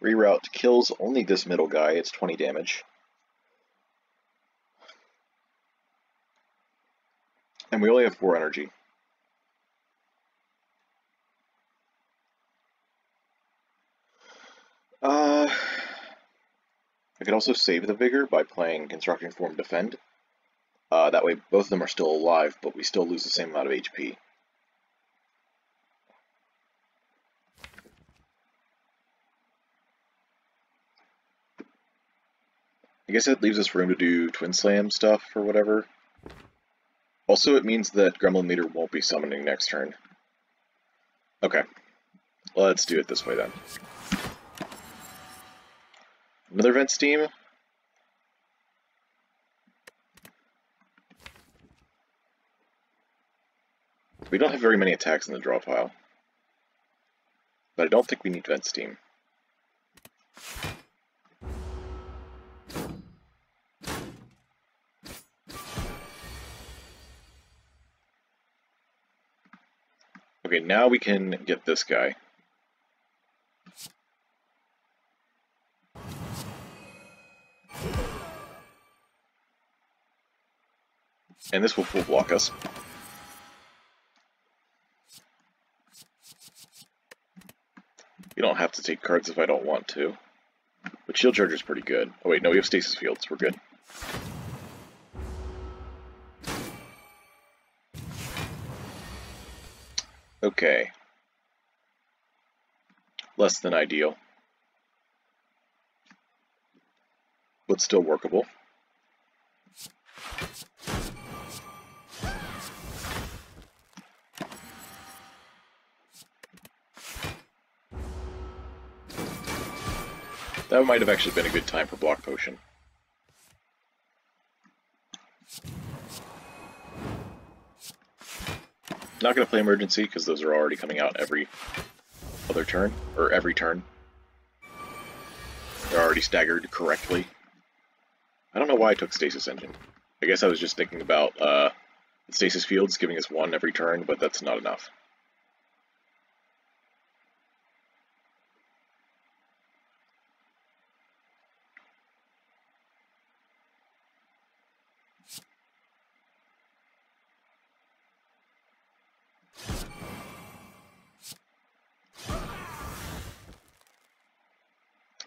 Reroute kills only this middle guy, it's 20 damage. And we only have 4 energy. I could also save the Vigor by playing Construction Form Defend. That way both of them are still alive, but we still lose the same amount of HP. I guess that leaves us room to do Twin Slam stuff or whatever. Also, it means that Gremlin Leader won't be summoning next turn. Okay, let's do it this way then. Another Vent Steam. We don't have very many attacks in the draw pile, but I don't think we need Vent Steam. Okay, now we can get this guy. And this will full block us. You don't have to take cards if I don't want to. But Shield Charger is pretty good. Oh wait, no, we have Stasis Fields, we're good. Okay. Less than ideal. But still workable. That might have actually been a good time for Block Potion. Not going to play Emergency, because those are already coming out every other turn, or every turn. They're already staggered correctly. I don't know why I took Stasis Engine. I guess I was just thinking about Stasis Fields giving us 1 every turn, but that's not enough.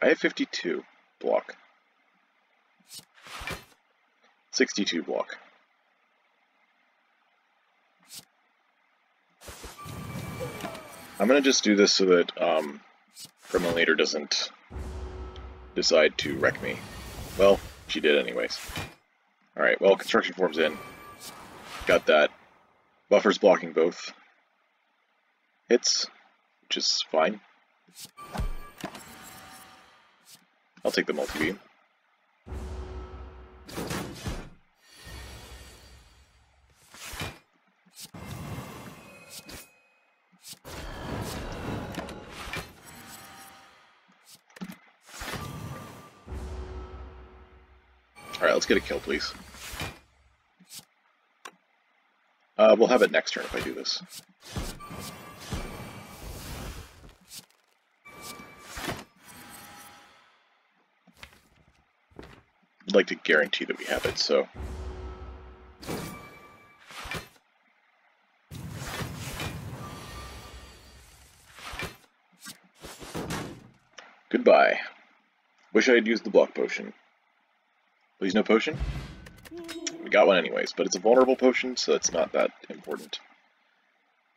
I have 52 block. 62 block. I'm gonna just do this so that Gremlin Leader doesn't decide to wreck me. Well, she did anyways. Alright, well, Construction Form's in. Got that. Buffer's blocking both hits, which is fine. I'll take the multi-beam. Alright, let's get a kill, please. We'll have it next turn if I do this. I'd like to guarantee that we have it, so... Goodbye. Wish I had used the block potion. Please no potion? We got one anyways, but it's a vulnerable potion, so it's not that important.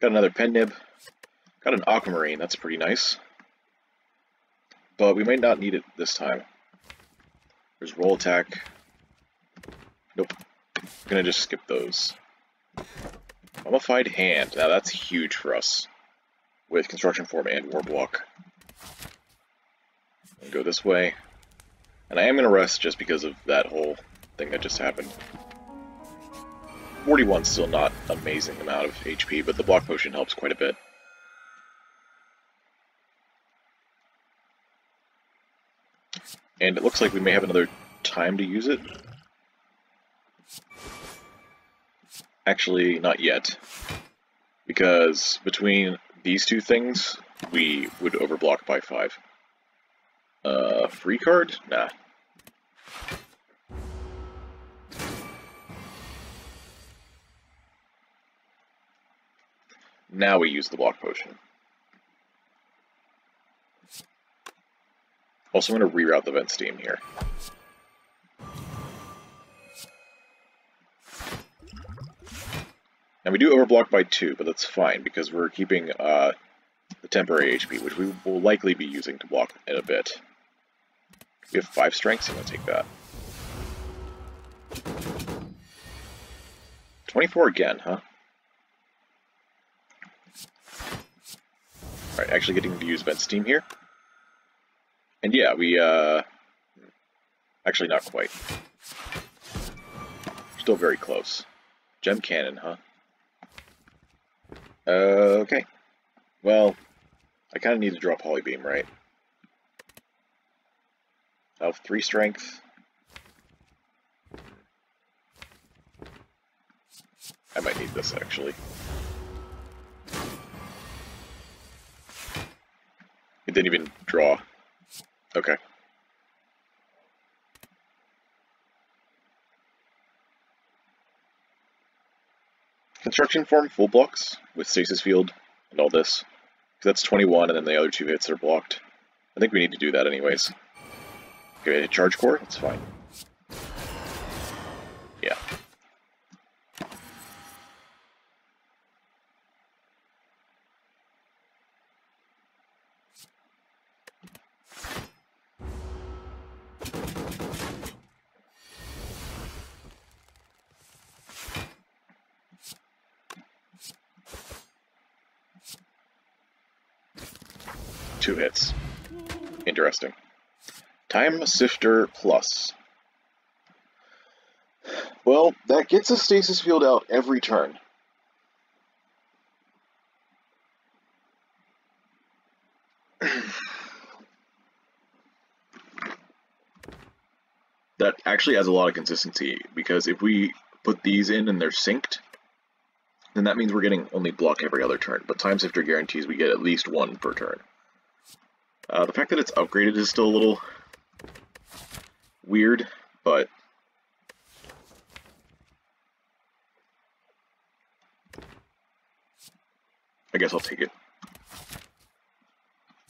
Got another pen nib. Got an aquamarine, that's pretty nice. But we might not need it this time. There's roll attack. Nope. I'm gonna just skip those. Mummified hand. Now that's huge for us. With construction form and war block. And go this way. And I am gonna rest just because of that whole thing that just happened. 41's still not an amazing amount of HP, but the block potion helps quite a bit. And it looks like we may have another time to use it. Actually, not yet. Because between these two things, we would overblock by 5. Free card? Nah. Now we use the block potion. Also, I'm going to reroute the vent steam here. And we do overblock by 2, but that's fine, because we're keeping the temporary HP, which we will likely be using to block in a bit. We have 5 strengths, I'm going to take that. 24 again, huh? Alright, actually getting to use vent steam here. And yeah, we, actually not quite. Still very close. Gem cannon, huh? Okay. Well, I kind of need to draw polybeam, right? I have 3 strength. I might need this, actually. It didn't even draw. Okay. Construction form full blocks with stasis field and all this. That's 21, and then the other 2 hits are blocked. I think we need to do that anyways. Okay, charge core, that's fine. Yeah. Two hits. Interesting. Time Sifter Plus. Well, that gets a stasis field out every turn. That actually adds a lot of consistency, because if we put these in and they're synced, then that means we're getting only block every other turn, but Time Sifter guarantees we get at least 1 per turn. The fact that it's upgraded is still a little weird, but I guess I'll take it.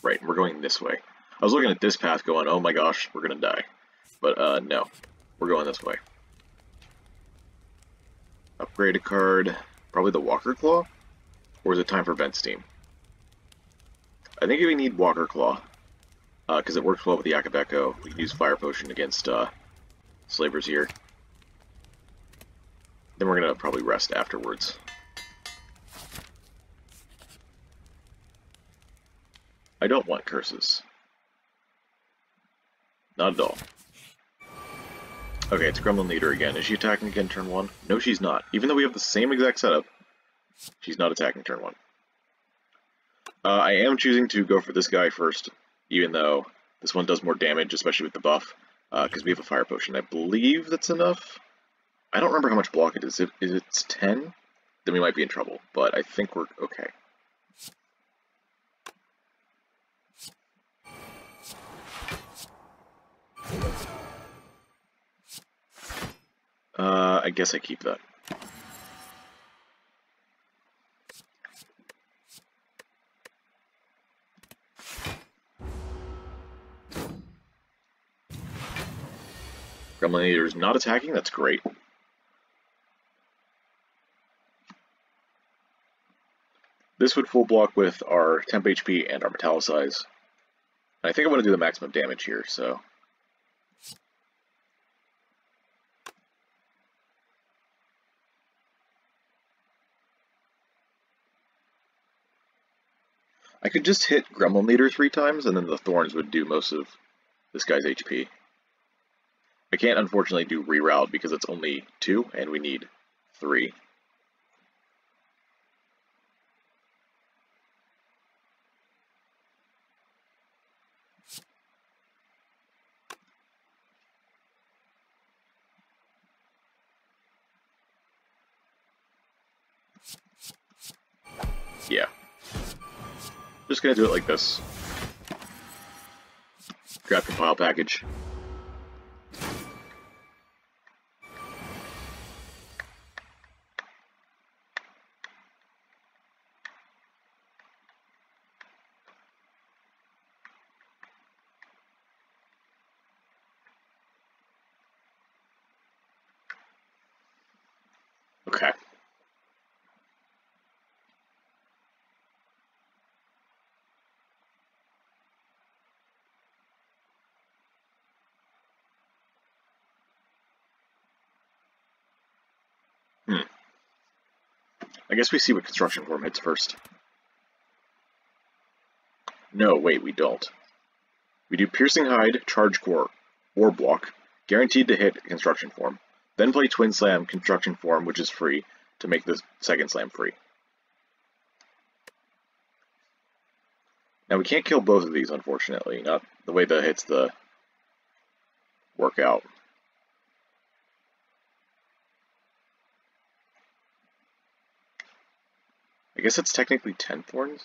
Right, we're going this way. I was looking at this path going, oh my gosh, we're gonna die. But, no. We're going this way. Upgraded card. Probably the Walker Claw? Or is it time for Vent Steam? I think we need Walker Claw. Because it works well with the Akabeko. We can use Fire Potion against, Slavers here. Then we're gonna probably rest afterwards. I don't want curses. Not at all. Okay, it's Gremlin Leader again. Is she attacking again turn 1? No, she's not. Even though we have the same exact setup, she's not attacking turn 1. I am choosing to go for this guy first, even though this one does more damage, especially with the buff, because we have a Fire Potion. I believe that's enough. I don't remember how much block it is. If it's 10, then we might be in trouble, but I think we're okay. I guess I keep that. Gremlin Eater is not attacking, that's great. This would full block with our temp HP and our metallicize. I think I want to do the maximum damage here, so... I could just hit Gremlin Leader 3 times, and then the Thorns would do most of this guy's HP. I can't, unfortunately, do Reroute because it's only 2, and we need 3. Yeah. Just gonna do it like this. Grab compile package. Okay. I guess we see what construction form hits first. No, wait, we don't. We do Piercing Hide, Charge Core, or Block, guaranteed to hit construction form. Then play Twin Slam construction form, which is free, to make the second slam free. Now we can't kill both of these, unfortunately, not the way the hits the workout. I guess it's technically 10 thorns.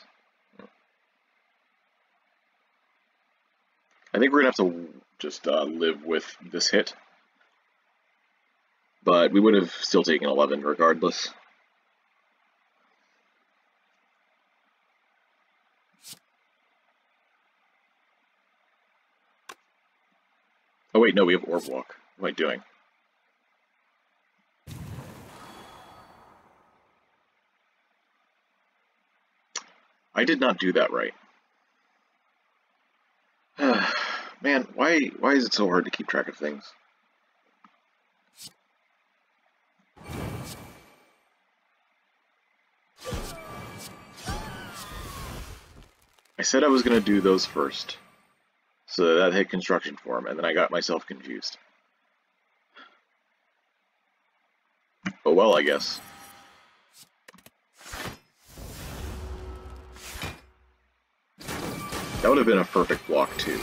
I think we're gonna have to just live with this hit, but we would have still taken 11 regardless. Oh wait, no, we have Orb Walk. What am I doing? I did not do that right. Man, why is it so hard to keep track of things? I said I was going to do those first, so that hit construction form, and then I got myself confused. Oh well, I guess. That would have been a perfect block, too.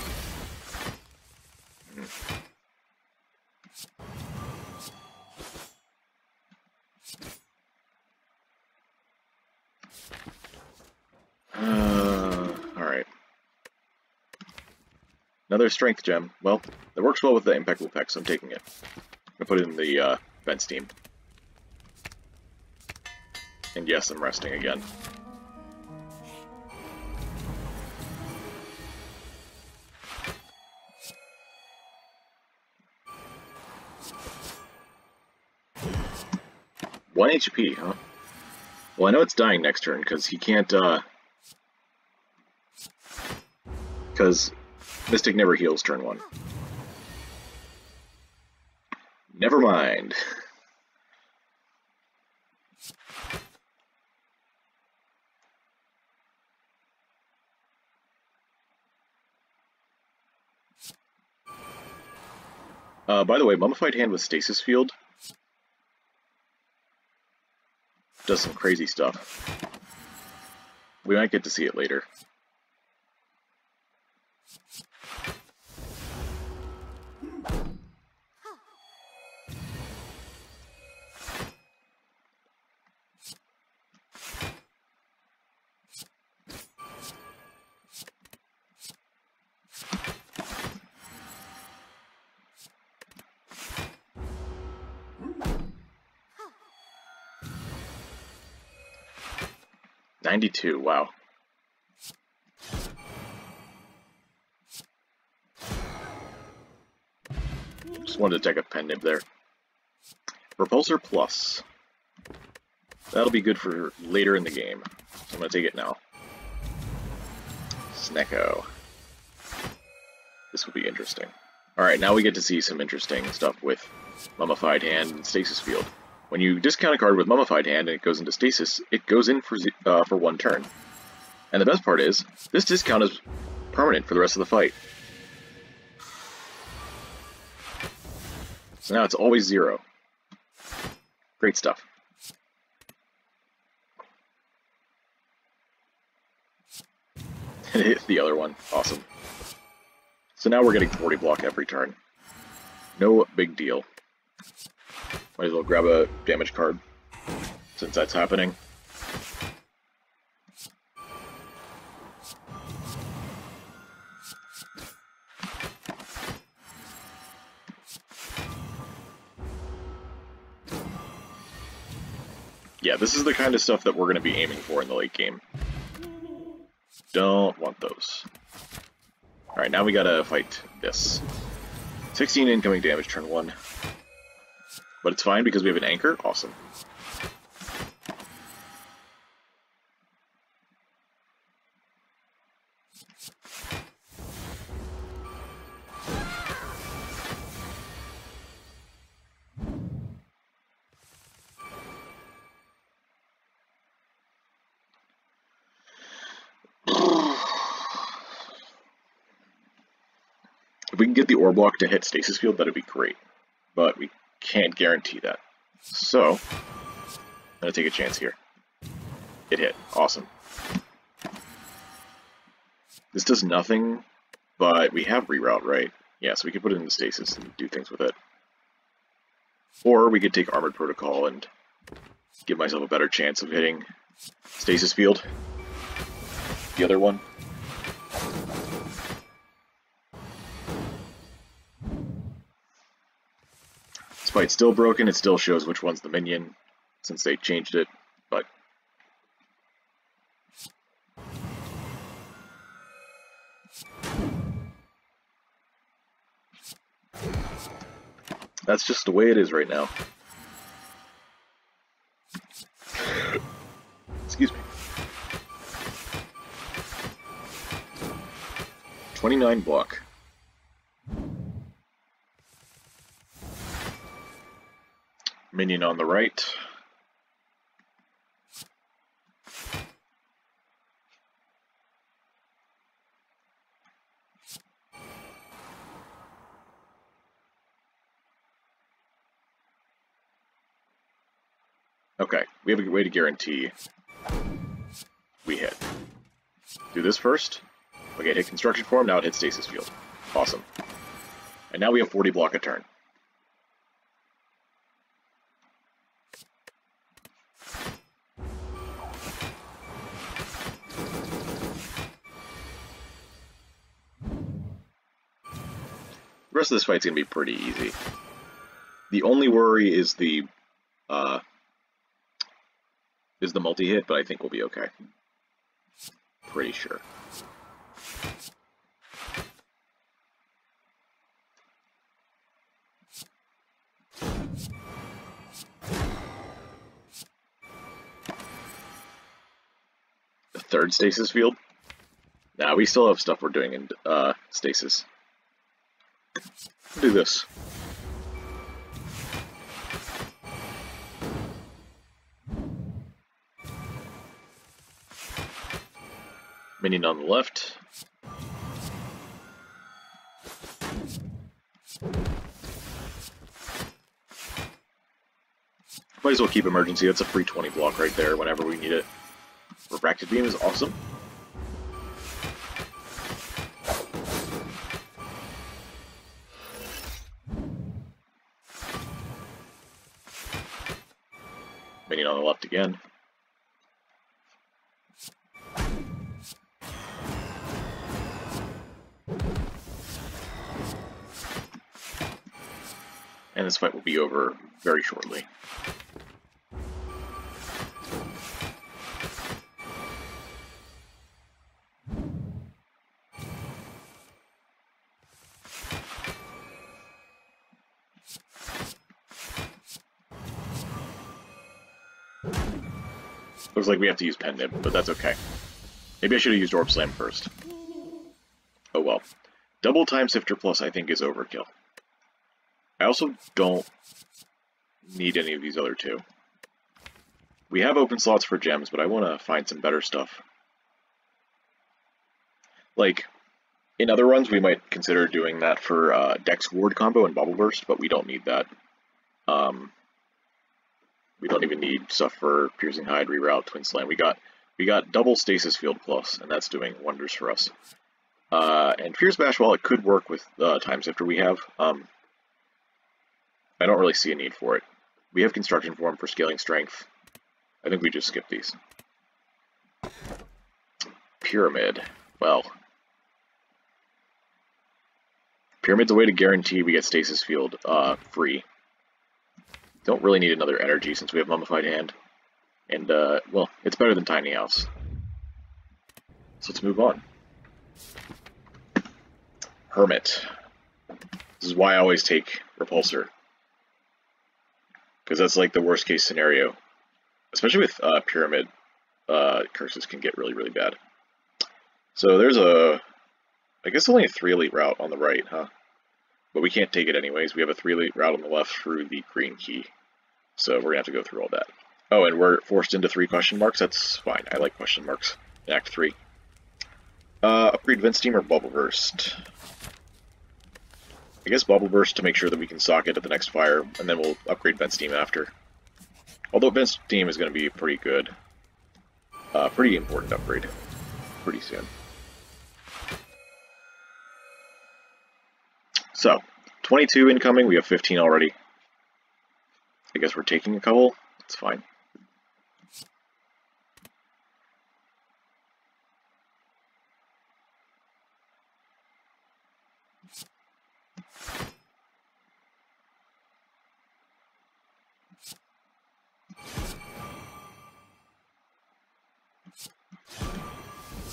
Alright. Another strength gem. Well, it works well with the impeccable peck, so I'm taking it. I'm gonna put it in the vent steam. And yes, I'm resting again. One HP, huh? Well, I know it's dying next turn, because he can't, because Mystic never heals turn 1. Never mind. By the way, Mummified Hand with Stasis Field does some crazy stuff. We might get to see it later. 92, wow. Just wanted to take a pen nib there. Repulsor Plus. That'll be good for later in the game. So I'm going to take it now. Snecko. This will be interesting. Alright, now we get to see some interesting stuff with Mummified Hand and Stasis Field. When you discount a card with Mummified Hand and it goes into Stasis, it goes in for 1 turn. And the best part is, this discount is permanent for the rest of the fight. So now it's always 0. Great stuff. Hit the other one. Awesome. So now we're getting 40 block every turn. No big deal. Might as well grab a damage card, since that's happening. Yeah, this is the kind of stuff that we're going to be aiming for in the late game. Don't want those. Alright, now we gotta fight this. 16 incoming damage turn 1. But it's fine because we have an anchor. Awesome. If we can get the ore block to hit Stasis Field, that'd be great. But we can't guarantee that. So, I'm gonna take a chance here. It hit. Awesome. This does nothing, but we have reroute, right? Yeah, so we could put it into Stasis and do things with it. Or we could take Armored Protocol and give myself a better chance of hitting Stasis Field. The other one. Despite still broken, it still shows which one's the minion, since they changed it, but... that's just the way it is right now. Excuse me. 29 block. Minion on the right. Okay, we have a way to guarantee we hit. Do this first. Okay, hit Construction Form, now it hits Stasis Field. Awesome. And now we have 40 block a turn. The rest of this fight's gonna be pretty easy. The only worry is the multi-hit, but I think we'll be okay. Pretty sure. The third Stasis Field? Nah, we still have stuff we're doing in Stasis. Do this. Minion on the left. Might as well keep emergency. That's a free 20 block right there whenever we need it. Refracted Beam is awesome. Minion on the left again. And this fight will be over very shortly. Looks like we have to use Pen Nib, but that's okay. Maybe I should have used Orb Slam first. Oh well. Double Time Sifter Plus I think is overkill. I also don't need any of these other two. We have open slots for gems, but I want to find some better stuff. Like, in other runs we might consider doing that for Dex Ward combo and Bubble Burst, but we don't need that. We don't even need stuff for Piercing Hide, Reroute, Twin Slam. We got double Stasis Field Plus, and that's doing wonders for us. And Fierce Bash, while it could work with Time Sifter we have, I don't really see a need for it. We have Construction Form for scaling strength. I think we just skip these. Pyramid. Well, Pyramid's a way to guarantee we get Stasis Field free. Don't really need another energy since we have Mummified Hand. And, well, it's better than Tiny House. So let's move on. Hermit. This is why I always take Repulsor. Because that's like the worst case scenario. Especially with Pyramid, curses can get really, really bad. So there's I guess only a 3 elite route on the right, huh? But we can't take it anyways. We have a 3 elite route on the left through the green key. So we're gonna have to go through all that. Oh, and we're forced into 3 question marks? That's fine. I like question marks in Act 3. Upgrade Vent Steam or Bubble Burst? I guess Bubble Burst to make sure that we can sock it at the next fire, and then we'll upgrade Vent Steam after. Although Vent Steam is going to be pretty good. Pretty important upgrade. Pretty soon. So, 22 incoming, we have 15 already. I guess we're taking a couple. It's fine.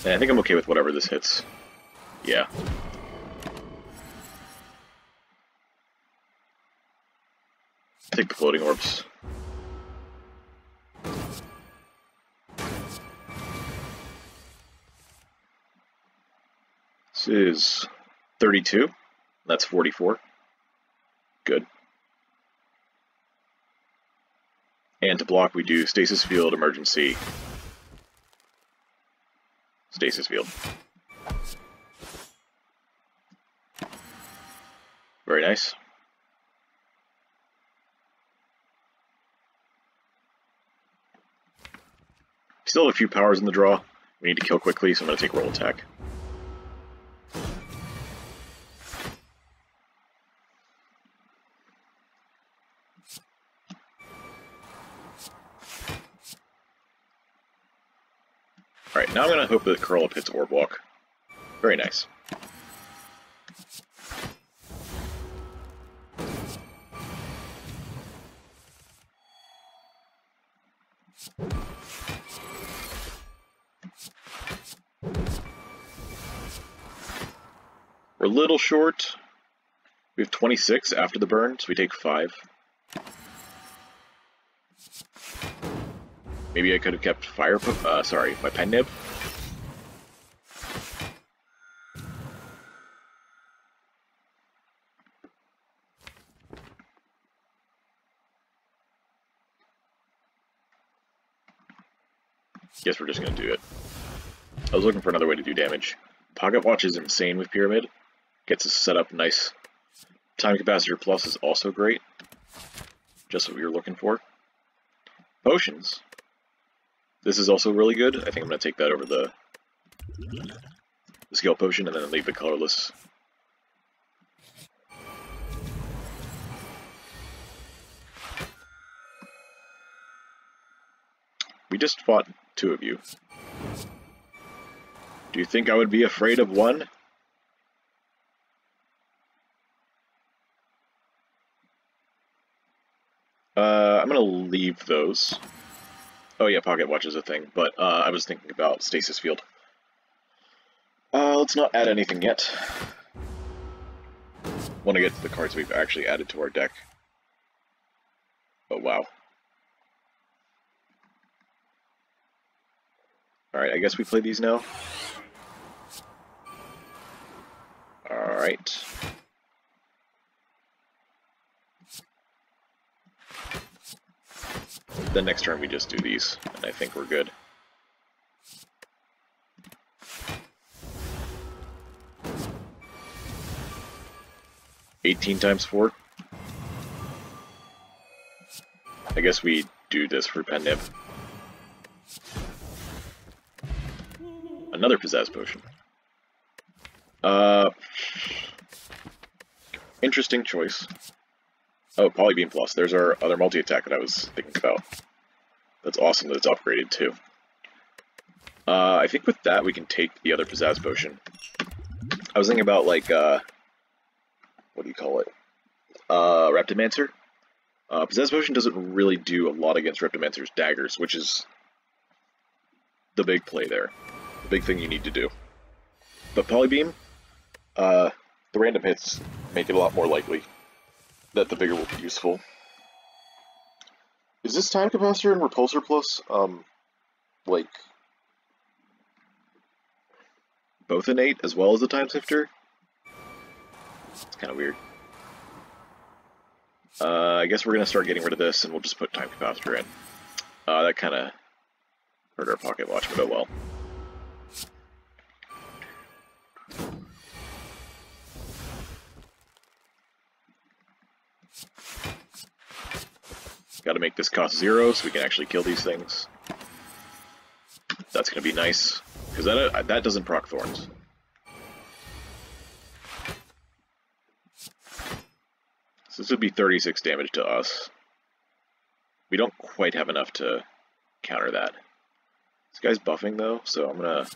And I think I'm okay with whatever this hits. Yeah. Take the floating orbs. This is 32. That's 44. Good. And to block, we do Stasis Field, Emergency. Stasis Field. Very nice. Still have a few powers in the draw. We need to kill quickly, so I'm going to take Roll Attack. Alright, now I'm going to hope that Curl Up hits Orb Walk. Very nice. We're a little short. We have 26 after the burn, so we take 5. Maybe I could have kept my Pen Nib. Guess we're just gonna do it. I was looking for another way to do damage. Pocket Watch is insane with Pyramid. Gets us set up nice. Time Capacitor Plus is also great. Just what we were looking for. Potions. This is also really good. I think I'm going to take that over the skill potion and then leave the colorless. We just fought 2 of you. Do you think I would be afraid of 1? I'm going to leave those. Oh yeah, Pocket Watch is a thing, but I was thinking about Stasis Field. Let's not add anything yet. Want to get to the cards we've actually added to our deck. Oh wow. Alright, I guess we play these now. Alright. Then next turn we just do these, and I think we're good. $18 times 4. I guess we do this for Pendiv. Another Pizzazz Potion. Interesting choice. Oh, Polybeam Plus. There's our other multi-attack that I was thinking about. That's awesome that it's upgraded too. I think with that we can take the other Pizzazz Potion. I was thinking about like, what do you call it? Reptimancer. Pizzazz Potion doesn't really do a lot against Reptimancer's daggers, which is the big play there. The big thing you need to do. But Polybeam, the random hits make it a lot more likely that the Vigor will be useful. Is this Time Capacitor and Repulsor Plus, like, both innate as well as the Time Sifter? It's kind of weird. I guess we're going to start getting rid of this, and we'll just put Time Capacitor in. That kind of hurt our pocket watch, but oh well. Got to make this cost 0 so we can actually kill these things. That's going to be nice, because that doesn't proc Thorns. So this would be 36 damage to us. We don't quite have enough to counter that. This guy's buffing though, so I'm going to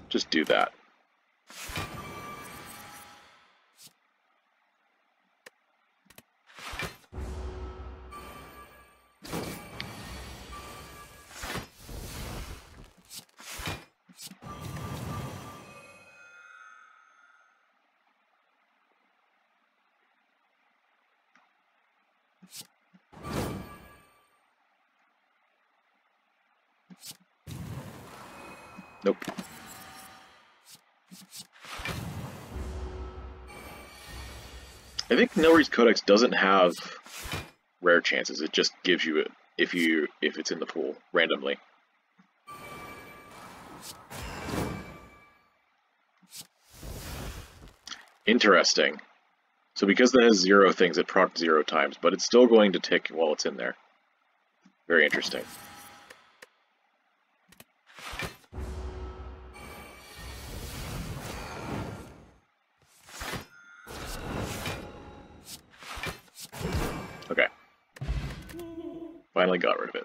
just do that. Nope. I think Nelry's Codex doesn't have rare chances. It just gives you it if it's in the pool randomly. Interesting. So because that has 0 things, it procs 0 times, but it's still going to tick while it's in there. Very interesting. Okay. Finally got rid of it.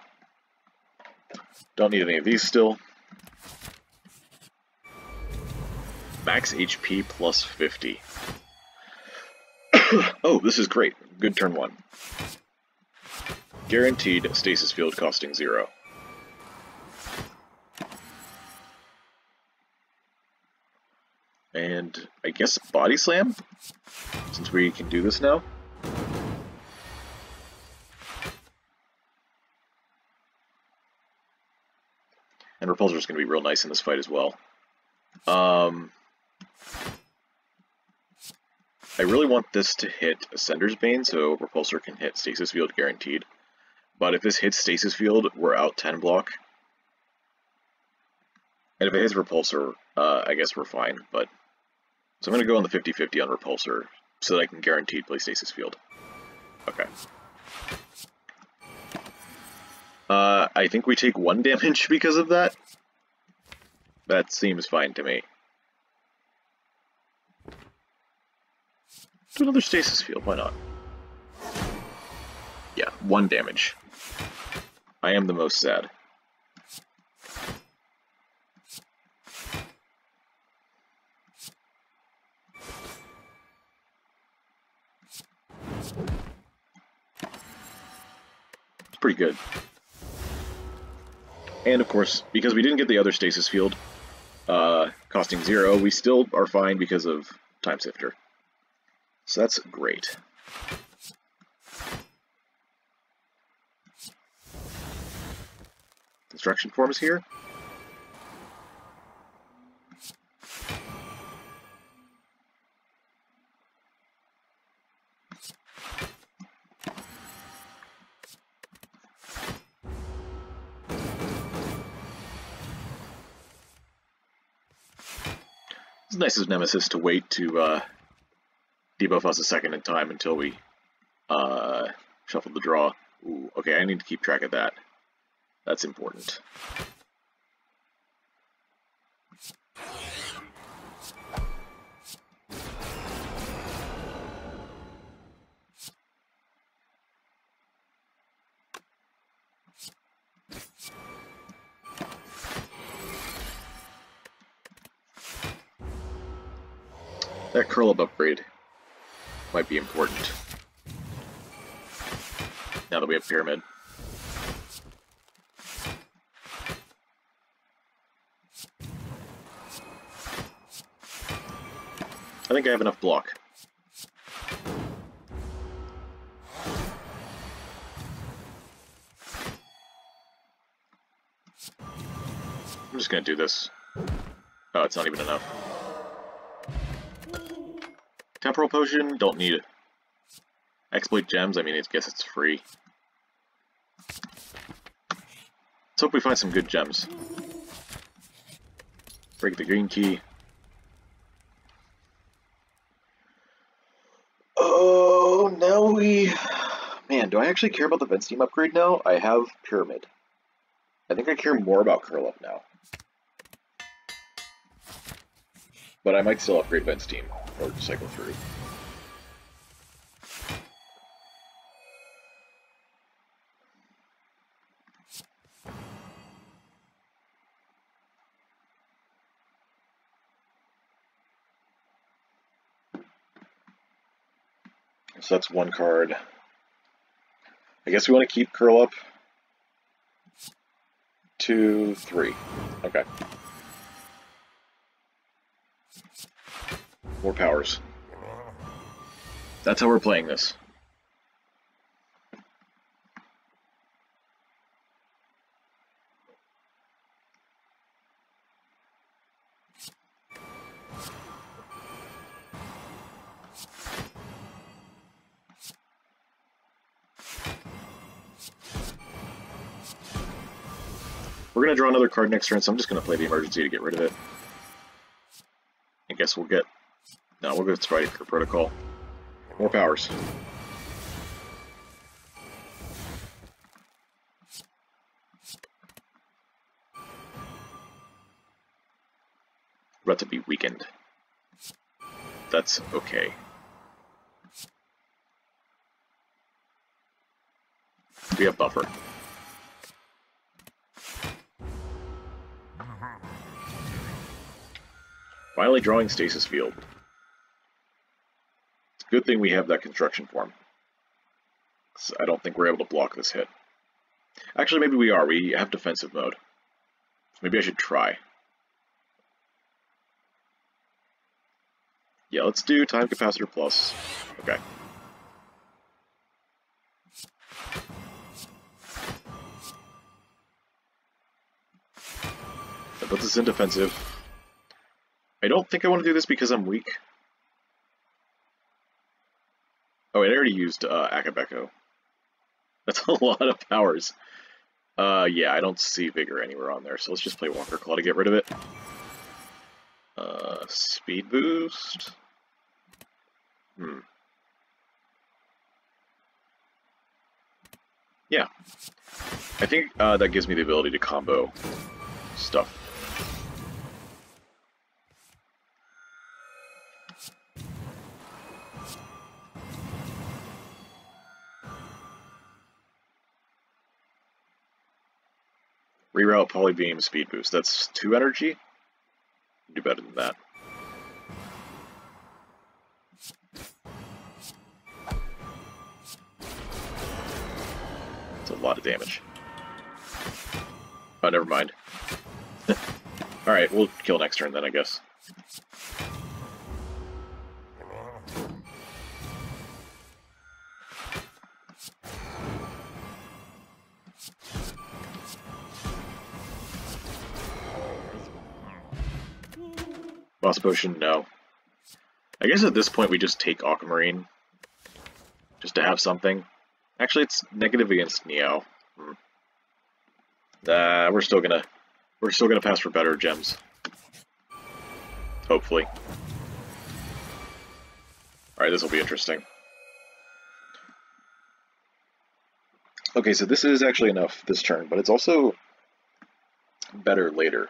Don't need any of these still. Max HP plus 50. Oh, this is great. Good turn 1. Guaranteed stasis field costing 0. And I guess Body Slam? Since we can do this now. And Repulsor is going to be real nice in this fight as well. I really want this to hit Ascender's Bane, so Repulsor can hit Stasis Field guaranteed. But if this hits Stasis Field, we're out 10 block. And if it hits Repulsor, I guess we're fine. But so I'm going to go on the 50-50 on Repulsor, so that I can guaranteed play Stasis Field. Okay. I think we take 1 damage because of that. That seems fine to me. Do another Stasis Field, why not? Yeah, 1 damage. I am the most sad. It's pretty good. And of course, because we didn't get the other Stasis Field, costing 0, we still are fine because of Time Sifter. So that's great. Construction form is here. It's nice as Nemesis to wait to debuff us a second in time until we shuffle the draw. Ooh, okay, I need to keep track of that. That's important. That curl-up upgrade might be important now that we have Pyramid. I think I have enough block. I'm just gonna do this. Oh, it's not even enough. Temporal Potion, don't need it. Exploit Gems, I mean, I guess it's free. Let's hope we find some good gems. Break the green key. Oh, now we... Man, do I actually care about the Vent Steam upgrade now? I have Pyramid. I think I care more about Curl Up now. But I might still upgrade Vent Steam, or cycle through. So that's one card. I guess we want to keep Curl Up. 2, 3. Okay. More powers. That's how we're playing this. We're going to draw another card next turn, so I'm just going to play the emergency to get rid of it. I guess we'll get... No, we'll go with Spire Protocol. More powers. We're about to be weakened. That's okay. We have buffer. Finally drawing Stasis Field. It's a good thing we have that construction form. I don't think we're able to block this hit. Actually, maybe we are. We have defensive mode. Maybe I should try. Yeah, let's do Time Capacitor Plus. Okay. That puts us in defensive. I don't think I want to do this because I'm weak. Oh, I already used Akabeko. That's a lot of powers. Yeah, I don't see Vigor anywhere on there, so let's just play Walker Claw to get rid of it. Speed boost. Yeah. I think that gives me the ability to combo stuff. Reroute Polybeam Speed Boost. That's 2 energy? Do better than that. It's a lot of damage. Oh, never mind. Alright, we'll kill next turn then, I guess. Toss a potion? No. I guess at this point we just take Aquamarine. Just to have something. Actually, it's negative against Neo. We're still gonna pass for better gems. Hopefully. Alright, this will be interesting. Okay, so this is actually enough this turn, but it's also better later.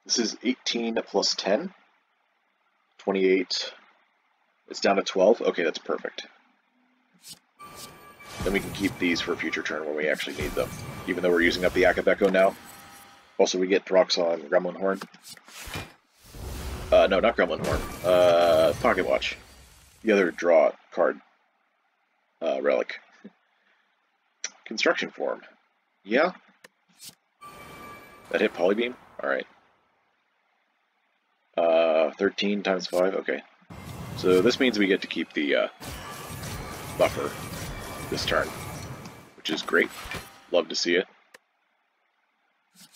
This is 18 plus 10. 28. It's down to 12. Okay, that's perfect. Then we can keep these for a future turn when we actually need them, even though we're using up the Akabeko now. Also, we get Drox on Gremlin Horn. No, not Gremlin Horn. Pocket Watch. The other draw card. Relic. Construction Form. Yeah. That hit Polybeam? Alright. 13 times 5, okay. So this means we get to keep the buffer this turn, which is great. Love to see it.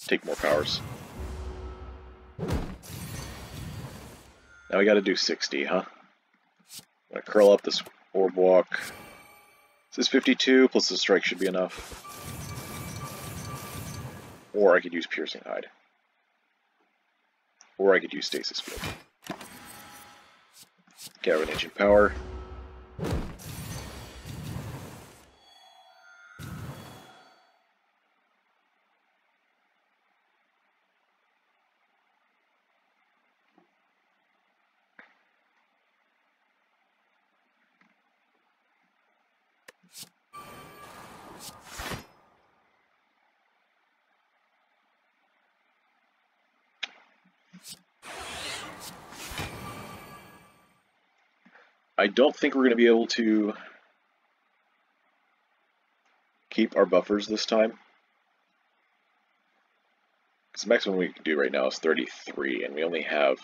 Take more powers. Now we gotta do 60, huh? I'm gonna curl up this Orb Walk. This is 52, plus the strike should be enough. Or I could use Piercing Hide. Or I could use Stasis Field. Gather an Ancient Power. I don't think we're going to be able to keep our buffers this time. Because the maximum we can do right now is 33, and we only have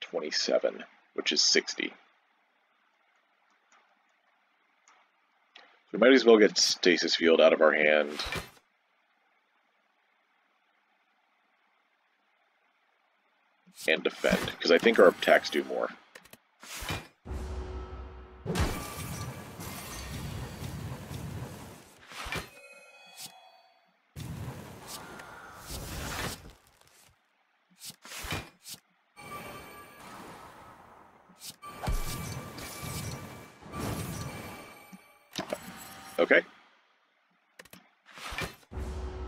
27, which is 60. We might as well get Stasis Field out of our hand. And defend, because I think our attacks do more. Okay.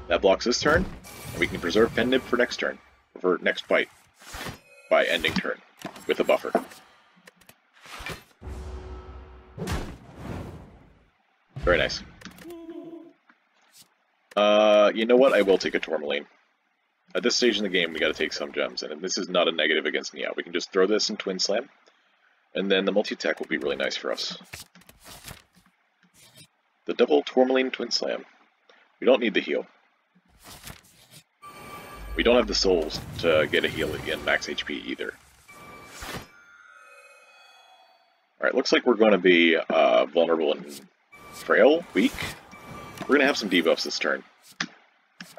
That blocks this turn, and we can preserve Pen Nib for next turn, or for next fight, by ending turn, with a buffer. Very nice. You know what? I will take a Tourmaline. At this stage in the game, we gotta take some gems, and this is not a negative against Neo. We can just throw this in Twin Slam, and then the multi-attack will be really nice for us. The double Tourmaline Twin Slam. We don't need the heal. We don't have the souls to get a heal in max HP either. Alright, looks like we're going to be vulnerable and frail, weak. We're going to have some debuffs this turn.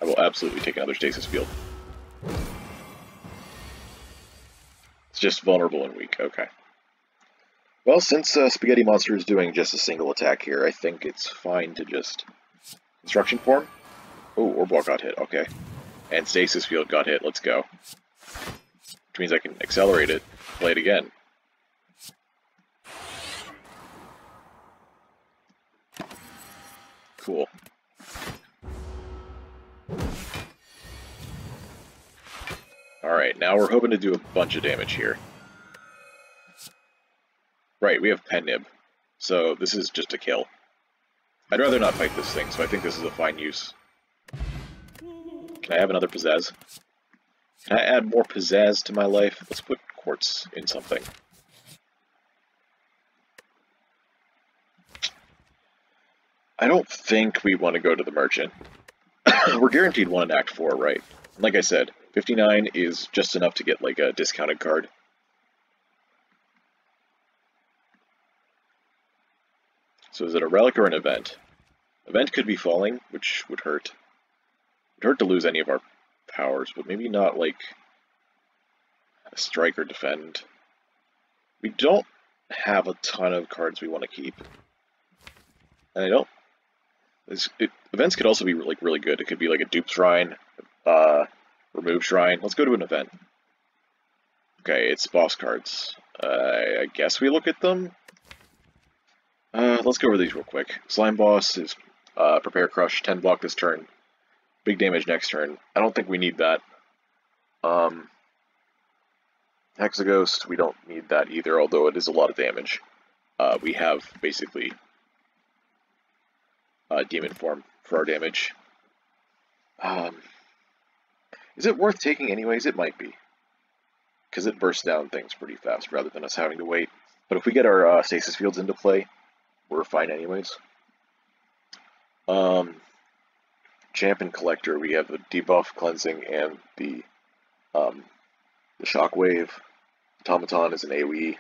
I will absolutely take another Stasis Field. It's just vulnerable and weak, okay. Well, since Spaghetti Monster is doing just a single attack here, I think it's fine to just... Construction Form? Oh, Orb got hit, okay. And Stasis Field got hit, let's go. Which means I can accelerate it, play it again. Cool. Alright, now we're hoping to do a bunch of damage here. Right, we have Pen Nib, so this is just a kill. I'd rather not fight this thing, so I think this is a fine use. Can I have another Pizzazz? Can I add more Pizzazz to my life? Let's put Quartz in something. I don't think we want to go to the Merchant. We're guaranteed one in Act 4, right? Like I said, 59 is just enough to get like a discounted card. So is it a relic or an event? Event could be falling, which would hurt. It'd hurt to lose any of our powers, but maybe not, like, strike or defend. We don't have a ton of cards we want to keep. And I don't... events could also be, like, really good. It could be, like, a dupe shrine, remove shrine. Let's go to an event. Okay, it's boss cards. I guess we look at them? Let's go over these real quick. Slime Boss is Prepare Crush, 10 block this turn. Big damage next turn. I don't think we need that. Hexaghost, we don't need that either, although it is a lot of damage. We have, basically, Demon Form for our damage. Is it worth taking anyways? It might be. Because it bursts down things pretty fast, rather than us having to wait. But if we get our Stasis Fields into play, we're fine anyways. Champ and Collector, we have the Debuff, Cleansing, and the Shockwave. Automaton is an AoE.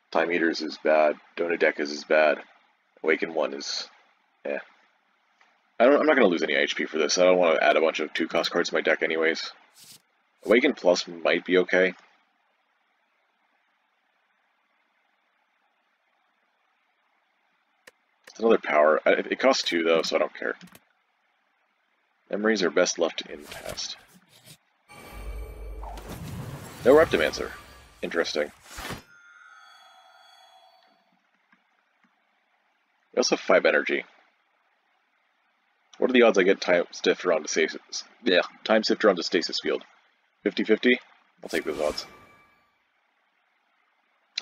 Time Eaters is bad. Donodecas is bad. Awaken 1 is... eh. I'm not going to lose any HP for this. I don't want to add a bunch of 2-cost cards to my deck anyways. Awaken Plus might be okay. It's another power. It costs 2 though, so I don't care. Memories are best left in the past. No Reptomancer. Interesting. We also have 5 energy. What are the odds I get Time Sifter onto Stasis? Yeah, Time Sifter onto Stasis Field. 50-50? I'll take those odds.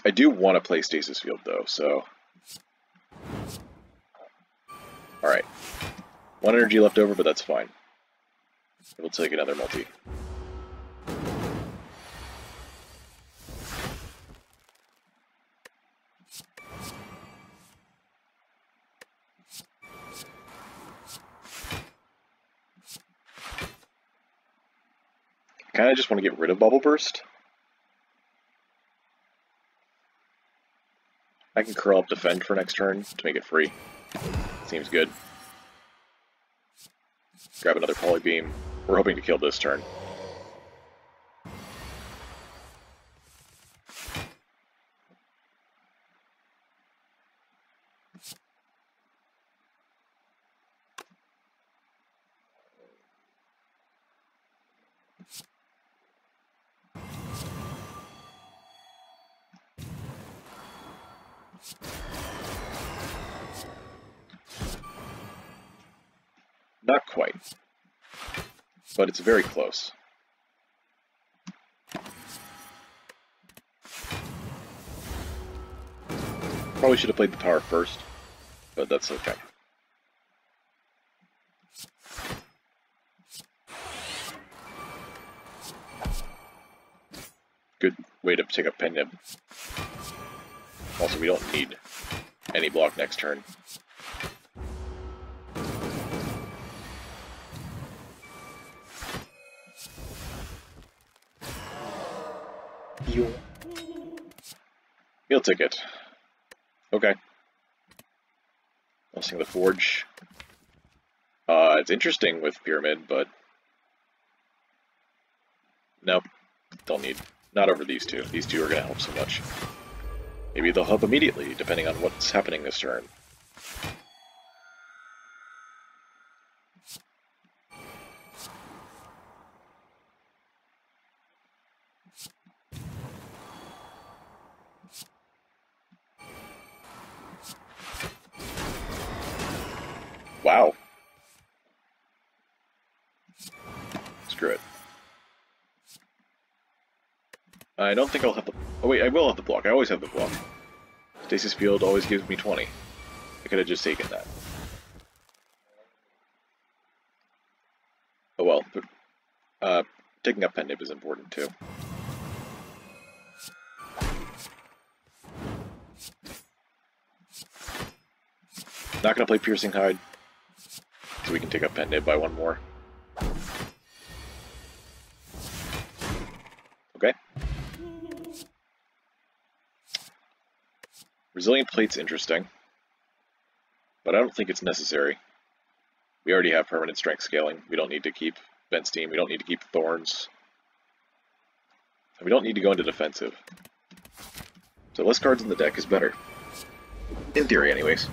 I do want to play Stasis Field though, so... Alright. 1 energy left over, but that's fine. We'll take another multi. Kind of just want to get rid of Bubble Burst. I can curl up Defend for next turn to make it free. Seems good. Grab another Polybeam. We're hoping to kill this turn. Not quite, but it's very close. Probably should have played the power first, but that's okay. Good way to take up Penib. Also, we don't need any block next turn. He'll take it. Okay. I'll sing the Forge. It's interesting with Pyramid, but... Nope. Don't need. Not over these two. These two are going to help so much. Maybe they'll help immediately, depending on what's happening this turn. Wow. Screw it. I don't think I'll have the... Oh wait, I will have the block. I always have the block. Stasis Field always gives me 20. I could have just taken that. Oh well. But, taking up Penib is important too. Not going to play Piercing Hide, so we can take up Penib by 1 more. Okay. Resilient Plate's interesting, but I don't think it's necessary. We already have permanent strength scaling. We don't need to keep Vent Steam. We don't need to keep Thorns. And we don't need to go into defensive. So less cards in the deck is better. In theory, anyways.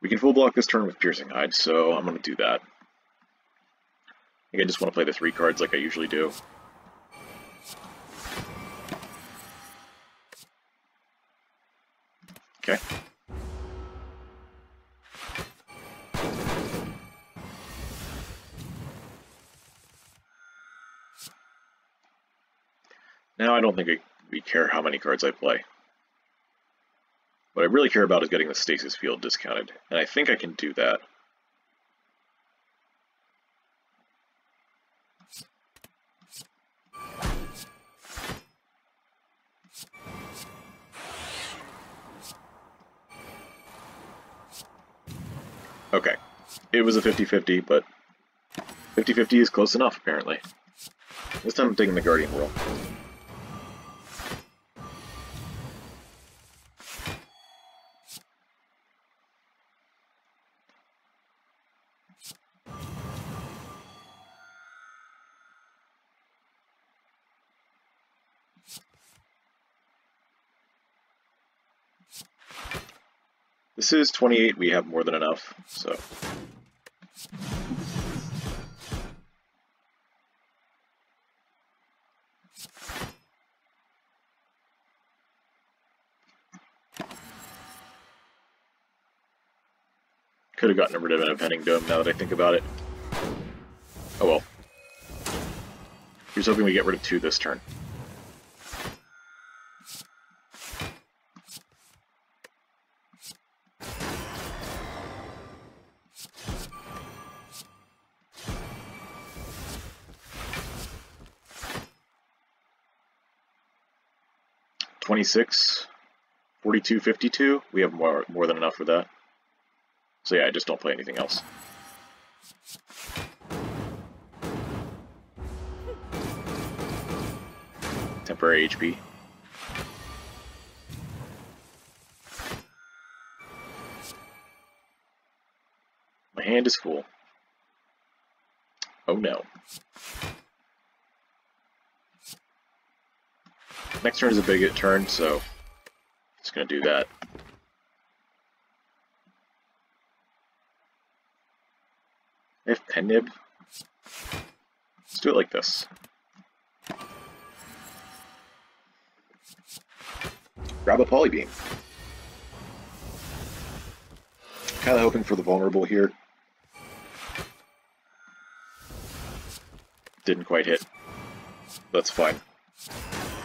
We can full block this turn with Piercing Hide, so I'm going to do that. I think I just want to play the 3 cards like I usually do. Okay. Now I don't think we care how many cards I play. What I really care about is getting the Stasis Field discounted, and I think I can do that. Okay, it was a 50-50, but 50-50 is close enough, apparently. This time I'm taking the Guardian role. This is 28, we have more than enough, so... Could have gotten rid of an Impending Dome now that I think about it. Oh well. Here's hoping we get rid of 2 this turn. $26, $42, $52. We have more than enough for that. So yeah, I just don't play anything else. Temporary HP. My hand is full. Oh no. Next turn is a big turn, so just gonna do that. I have Pen Nib. Let's do it like this. Grab a Polybeam. Kinda hoping for the vulnerable here. Didn't quite hit. That's fine.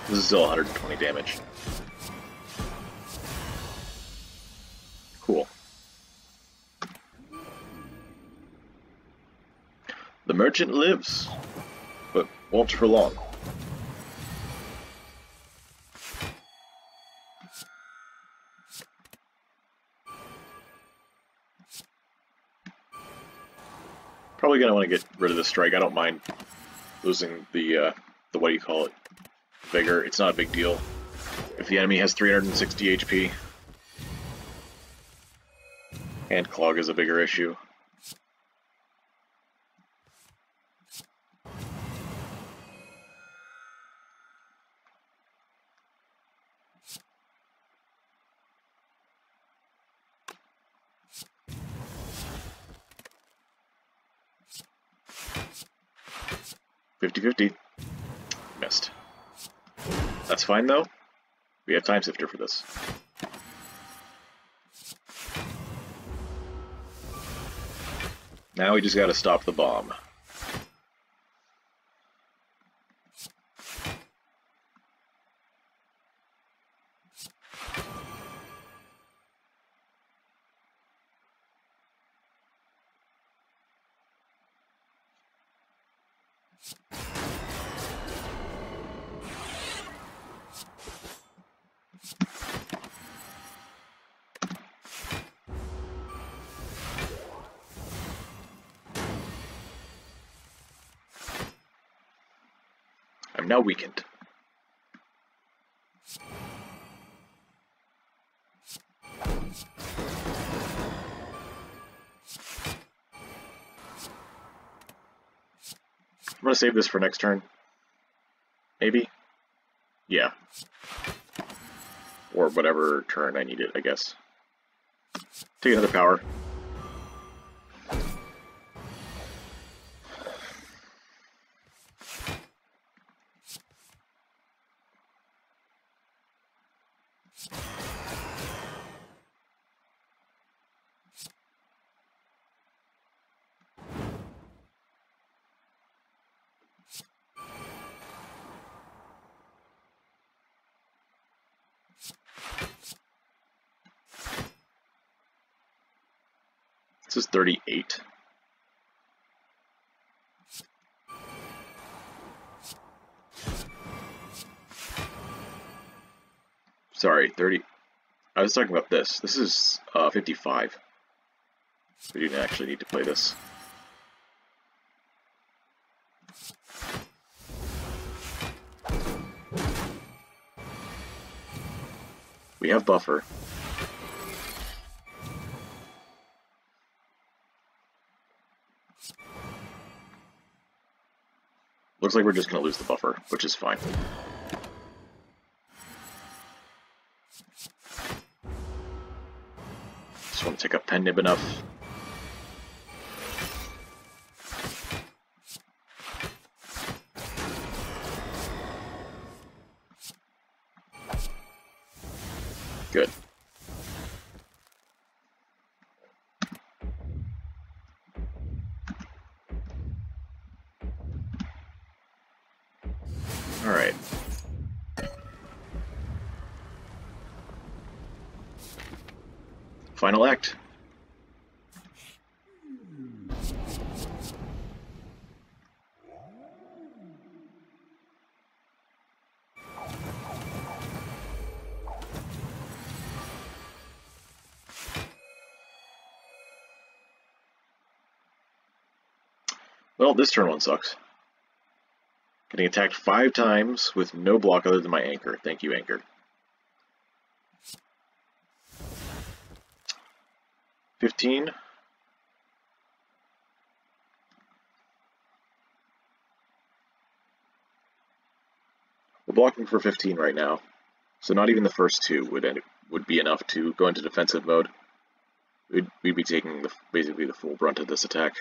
This is still 120 damage. Cool. The merchant lives, but won't for long. Probably gonna want to get rid of the strike. I don't mind losing the what do you call it? Vigor. It's not a big deal. If the enemy has 360 HP. And Clog is a bigger issue. $50-50. Missed. That's fine though. We have Time Sifter for this. Now we just gotta stop the bomb. I'm now weakened. I'm gonna save this for next turn. Maybe? Yeah. Or whatever turn I need it, I guess. Take another power. This is 38. Sorry, 30. I was talking about this. This is 55. We didn't actually need to play this. We have buffer. Looks like we're just going to lose the buffer, which is fine. Just want to take up pen nib enough. Good. All right. Final act. Well, this turn one sucks. Getting attacked 5 times with no block other than my anchor. Thank you, anchor. 15. We're blocking for 15 right now, so not even the first 2 would be enough to go into defensive mode. We'd be taking basically the full brunt of this attack.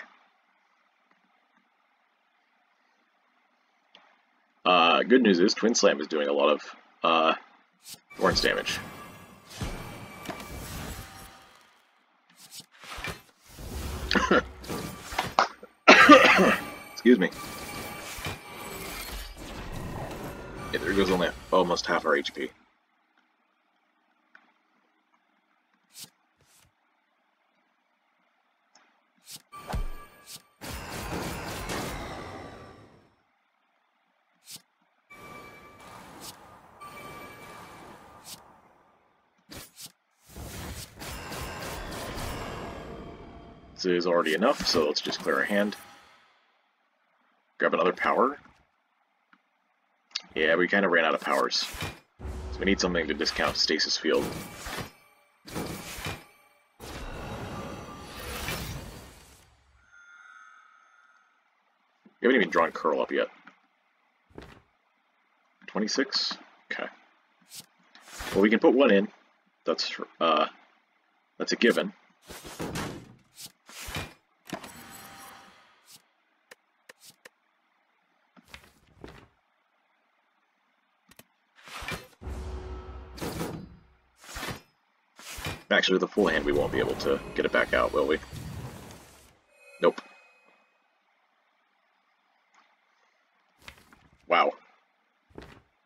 Good news is Twin Slam is doing a lot of Thorns damage. Excuse me. Yeah, there goes only almost half our HP. This is already enough, so let's just clear our hand. Grab another power. Yeah, we kind of ran out of powers. So we need something to discount Stasis Field. We haven't even drawn Curl up yet. 26? Okay. Well, we can put 1 in. That's a given. Actually, with a full hand, we won't be able to get it back out, will we? Nope. Wow.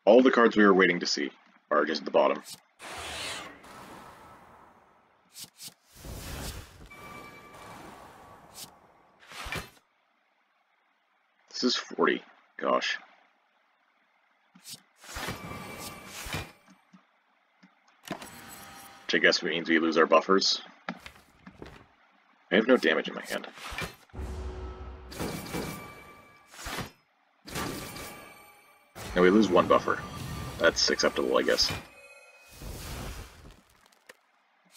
All the cards we were waiting to see are just at the bottom. This is 40. Gosh. Which I guess means we lose our buffers. I have no damage in my hand. And we lose 1 buffer. That's acceptable, I guess.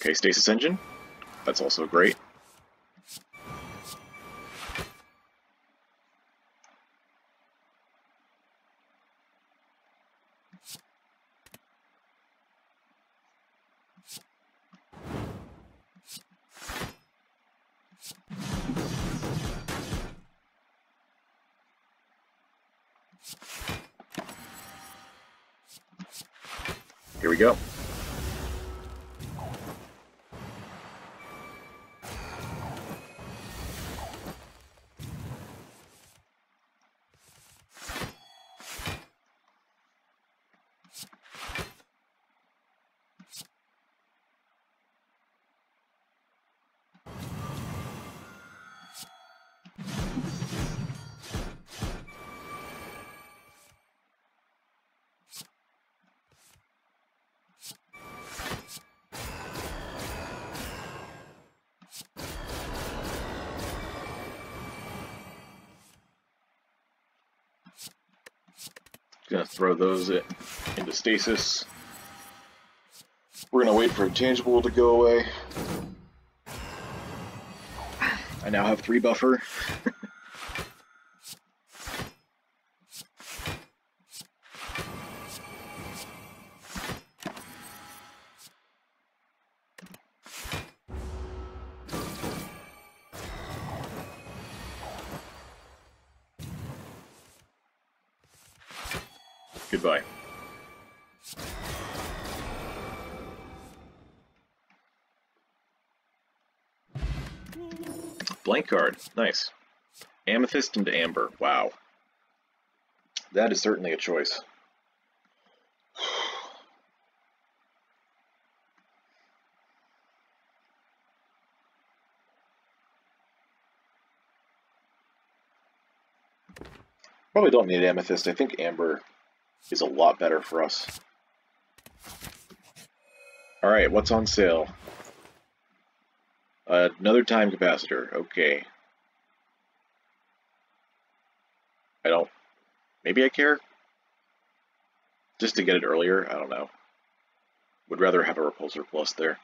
Okay, Stasis Engine. That's also great. Here we go. Gonna throw those into stasis. We're gonna wait for a tangible to go away. I now have 3 buffer. Goodbye. Blank card. Nice. Amethyst into Amber. Wow. That is certainly a choice. Probably don't need Amethyst. I think Amber is a lot better for us. Alright, what's on sale? Another time capacitor. Okay. I don't... Maybe I care? Just to get it earlier? I don't know. Would rather have a Repulsor Plus there.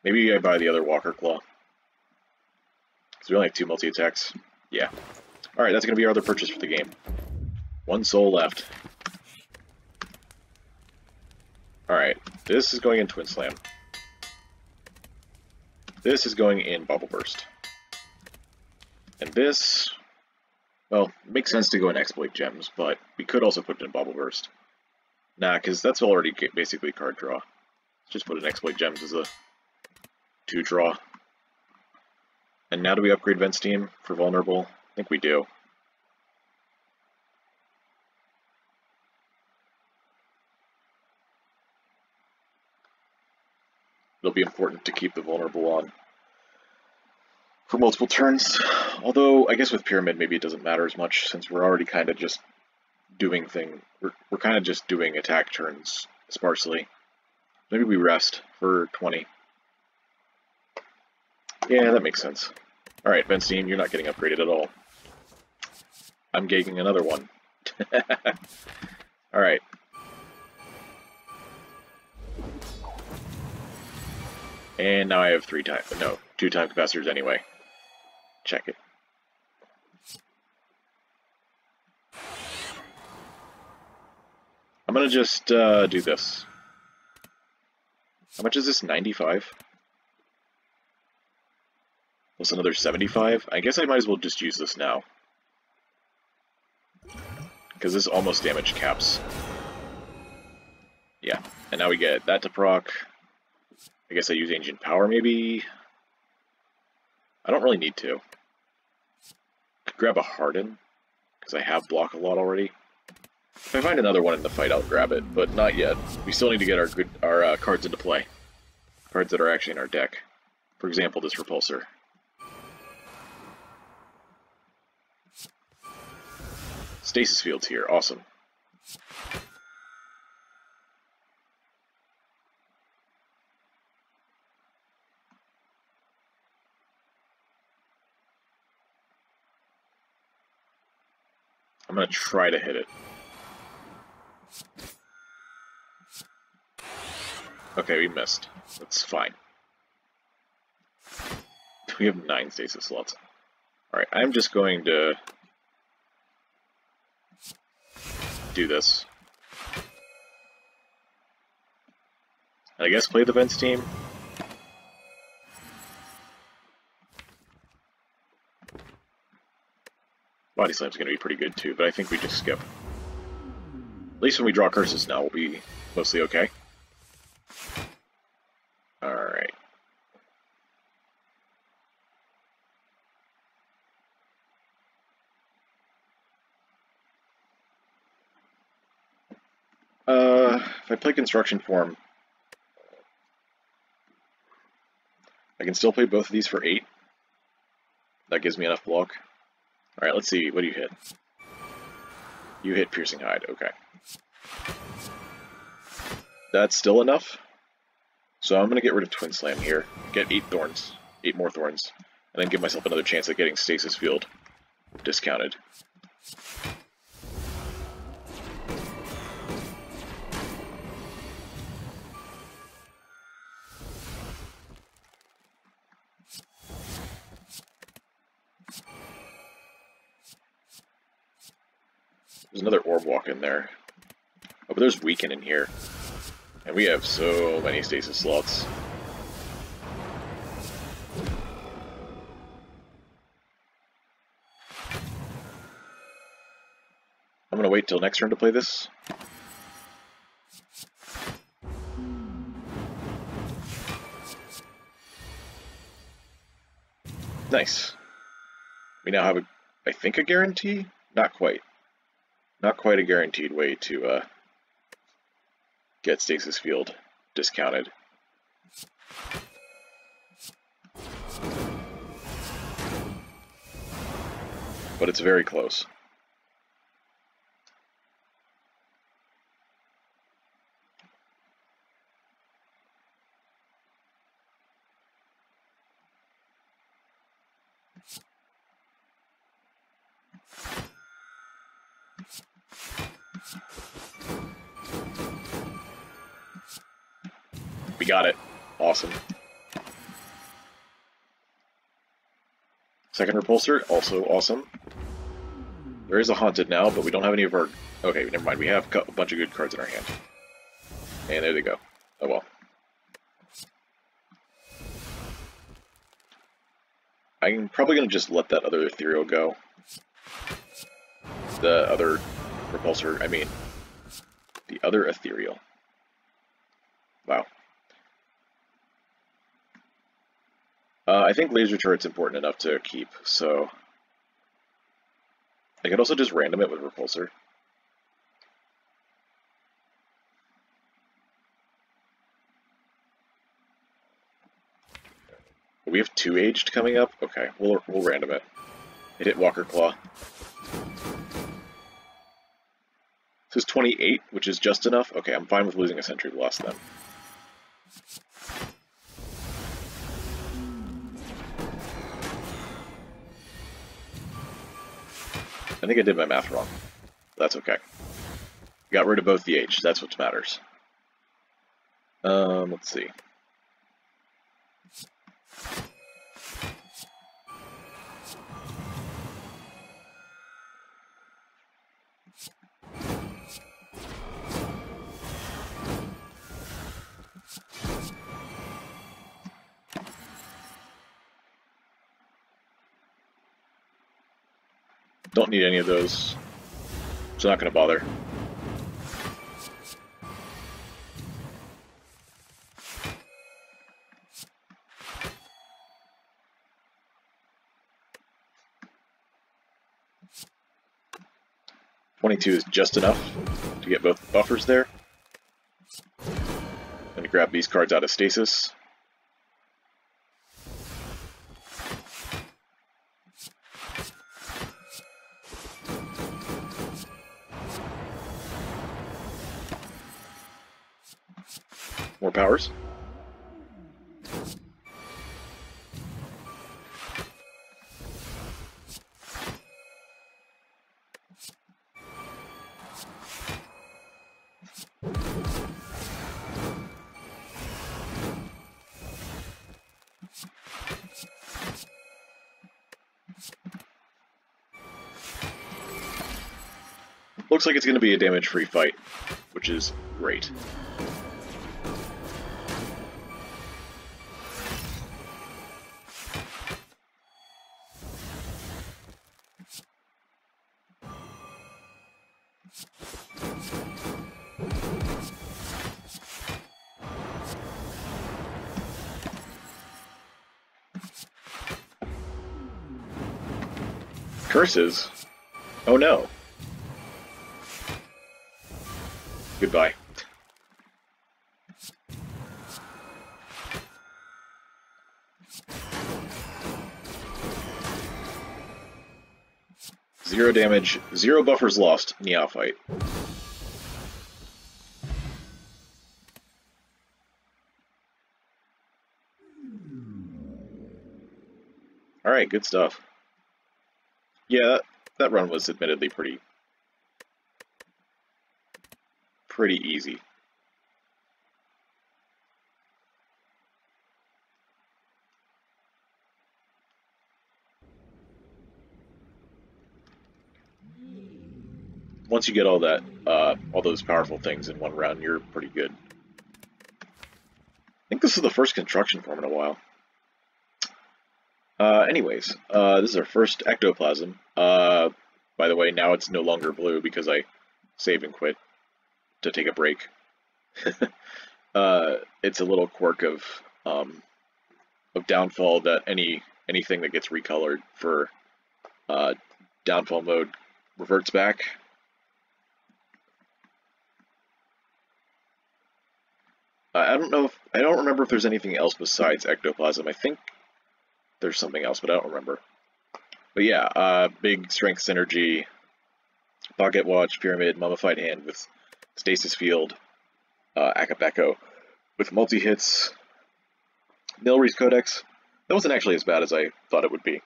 Maybe I buy the other Walker Claw. Because we only have 2 multi-attacks. Yeah. Alright, that's going to be our other purchase for the game. 1 soul left. Alright, this is going in Twin Slam. This is going in Bubble Burst. And this... Well, it makes sense to go in Exploit Gems, but we could also put it in Bubble Burst. Nah, because that's already basically card draw. Let's just put in Exploit Gems as a 2-draw. And now do we upgrade Vent Steam for Vulnerable? I think we do. It'll be important to keep the Vulnerable on for multiple turns. Although, I guess with Pyramid, maybe it doesn't matter as much, since we're already kind of just doing we're kind of just doing attack turns sparsely. Maybe we rest for 20. Yeah, that makes sense. Alright, Benzine, you're not getting upgraded at all. I'm getting another one. Alright. And now I have 2 time capacitors anyway. Check it. I'm gonna just do this. How much is this? 95? Plus another 75? I guess I might as well just use this now. Because this almost damage caps. Yeah, and now we get that to proc. I guess I use Ancient Power, maybe? I don't really need to. Could grab a Harden, because I have block a lot already. If I find another one in the fight, I'll grab it, but not yet. We still need to get our cards into play. Cards that are actually in our deck. For example, this Repulsor. Stasis Field's here, awesome. I'm gonna try to hit it. Okay, we missed. That's fine. We have 9 stasis slots. Alright, I'm just going to do this. And I guess play the Vent Steam. Body Slam's going to be pretty good too, but I think we just skip. At least when we draw curses now, we'll be mostly okay. Alright. If I play Construction Form, I can still play both of these for 8. That gives me enough block. Alright, let's see. What do you hit? You hit Piercing Hide. Okay. That's still enough. So I'm going to get rid of Twin Slam here. Get 8 thorns. 8 more thorns. And then give myself another chance at getting Stasis Field discounted. There's another Orb Walk in there. Oh, but there's Weaken in here. And we have so many stasis slots. I'm gonna wait till next turn to play this. Nice. We now have I think a guarantee? Not quite. Not quite a guaranteed way to get Stasis Field discounted. But it's very close. We got it. Awesome. Second Repulsor, also awesome. There is a Haunted now, but we don't have any of our... Okay, never mind. We have a bunch of good cards in our hand. And there they go. Oh well. I'm probably going to just let that other Ethereal go. The other Repulsor, I mean... The other Ethereal. Wow. I think Laser Turret's important enough to keep, so... I could also just random it with Repulsor. We have 2 aged coming up? Okay, we'll random it. It hit Walker Claw. This is 28, which is just enough. Okay, I'm fine with losing a Sentry Blast then. I think I did my math wrong. That's okay. Got rid of both the H. That's what matters. Let's see. Don't need any of those, so not going to bother. $22 is just enough to get both buffers there. I'm going to grab these cards out of stasis. More powers. Looks like it's going to be a damage-free fight, which is great. Curses? Oh no. Goodbye. Zero damage, zero buffers lost, Neophyte. Alright, good stuff. Yeah, that run was admittedly pretty easy. Once you get all that, all those powerful things in one round, you're pretty good. I think this is the first construction form in a while. Anyways, this is our first ectoplasm. By the way, now it's no longer blue because I save and quit to take a break. It's a little quirk of downfall that anything that gets recolored for downfall mode reverts back. I don't remember if there's anything else besides ectoplasm. I think there's something else, but I don't remember. But yeah, big strength synergy, pocket watch, pyramid, mummified hand with stasis field, Akapeko with multi-hits, Nilry's Codex. That wasn't actually as bad as I thought it would be.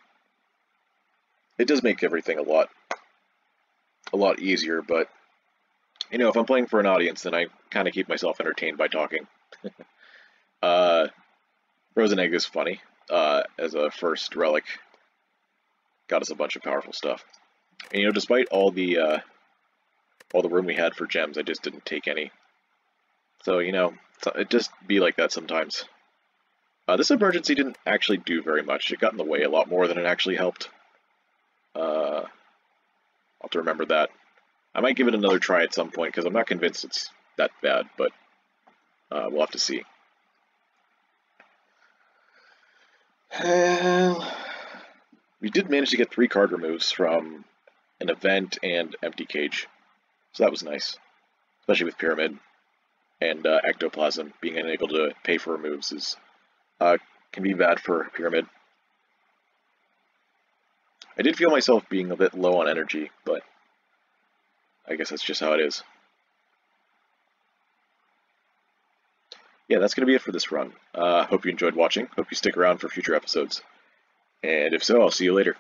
It does make everything a lot easier, but you know, if I'm playing for an audience, then I kind of keep myself entertained by talking. Frozen Egg is funny as a first relic. Got us a bunch of powerful stuff. And you know, despite all the room we had for gems, I just didn't take any. So you know, it just be like that sometimes. This emergency didn't actually do very much. It got in the way a lot more than it actually helped. I'll have to remember that. I might give it another try at some point, because I'm not convinced it's that bad, but we'll have to see. We did manage to get 3 card removes from an event and empty cage, so that was nice, especially with Pyramid and Ectoplasm. Being unable to pay for removes is can be bad for Pyramid. I did feel myself being a bit low on energy, but I guess that's just how it is. Yeah, that's going to be it for this run. Hope you enjoyed watching. Hope you stick around for future episodes. And if so, I'll see you later.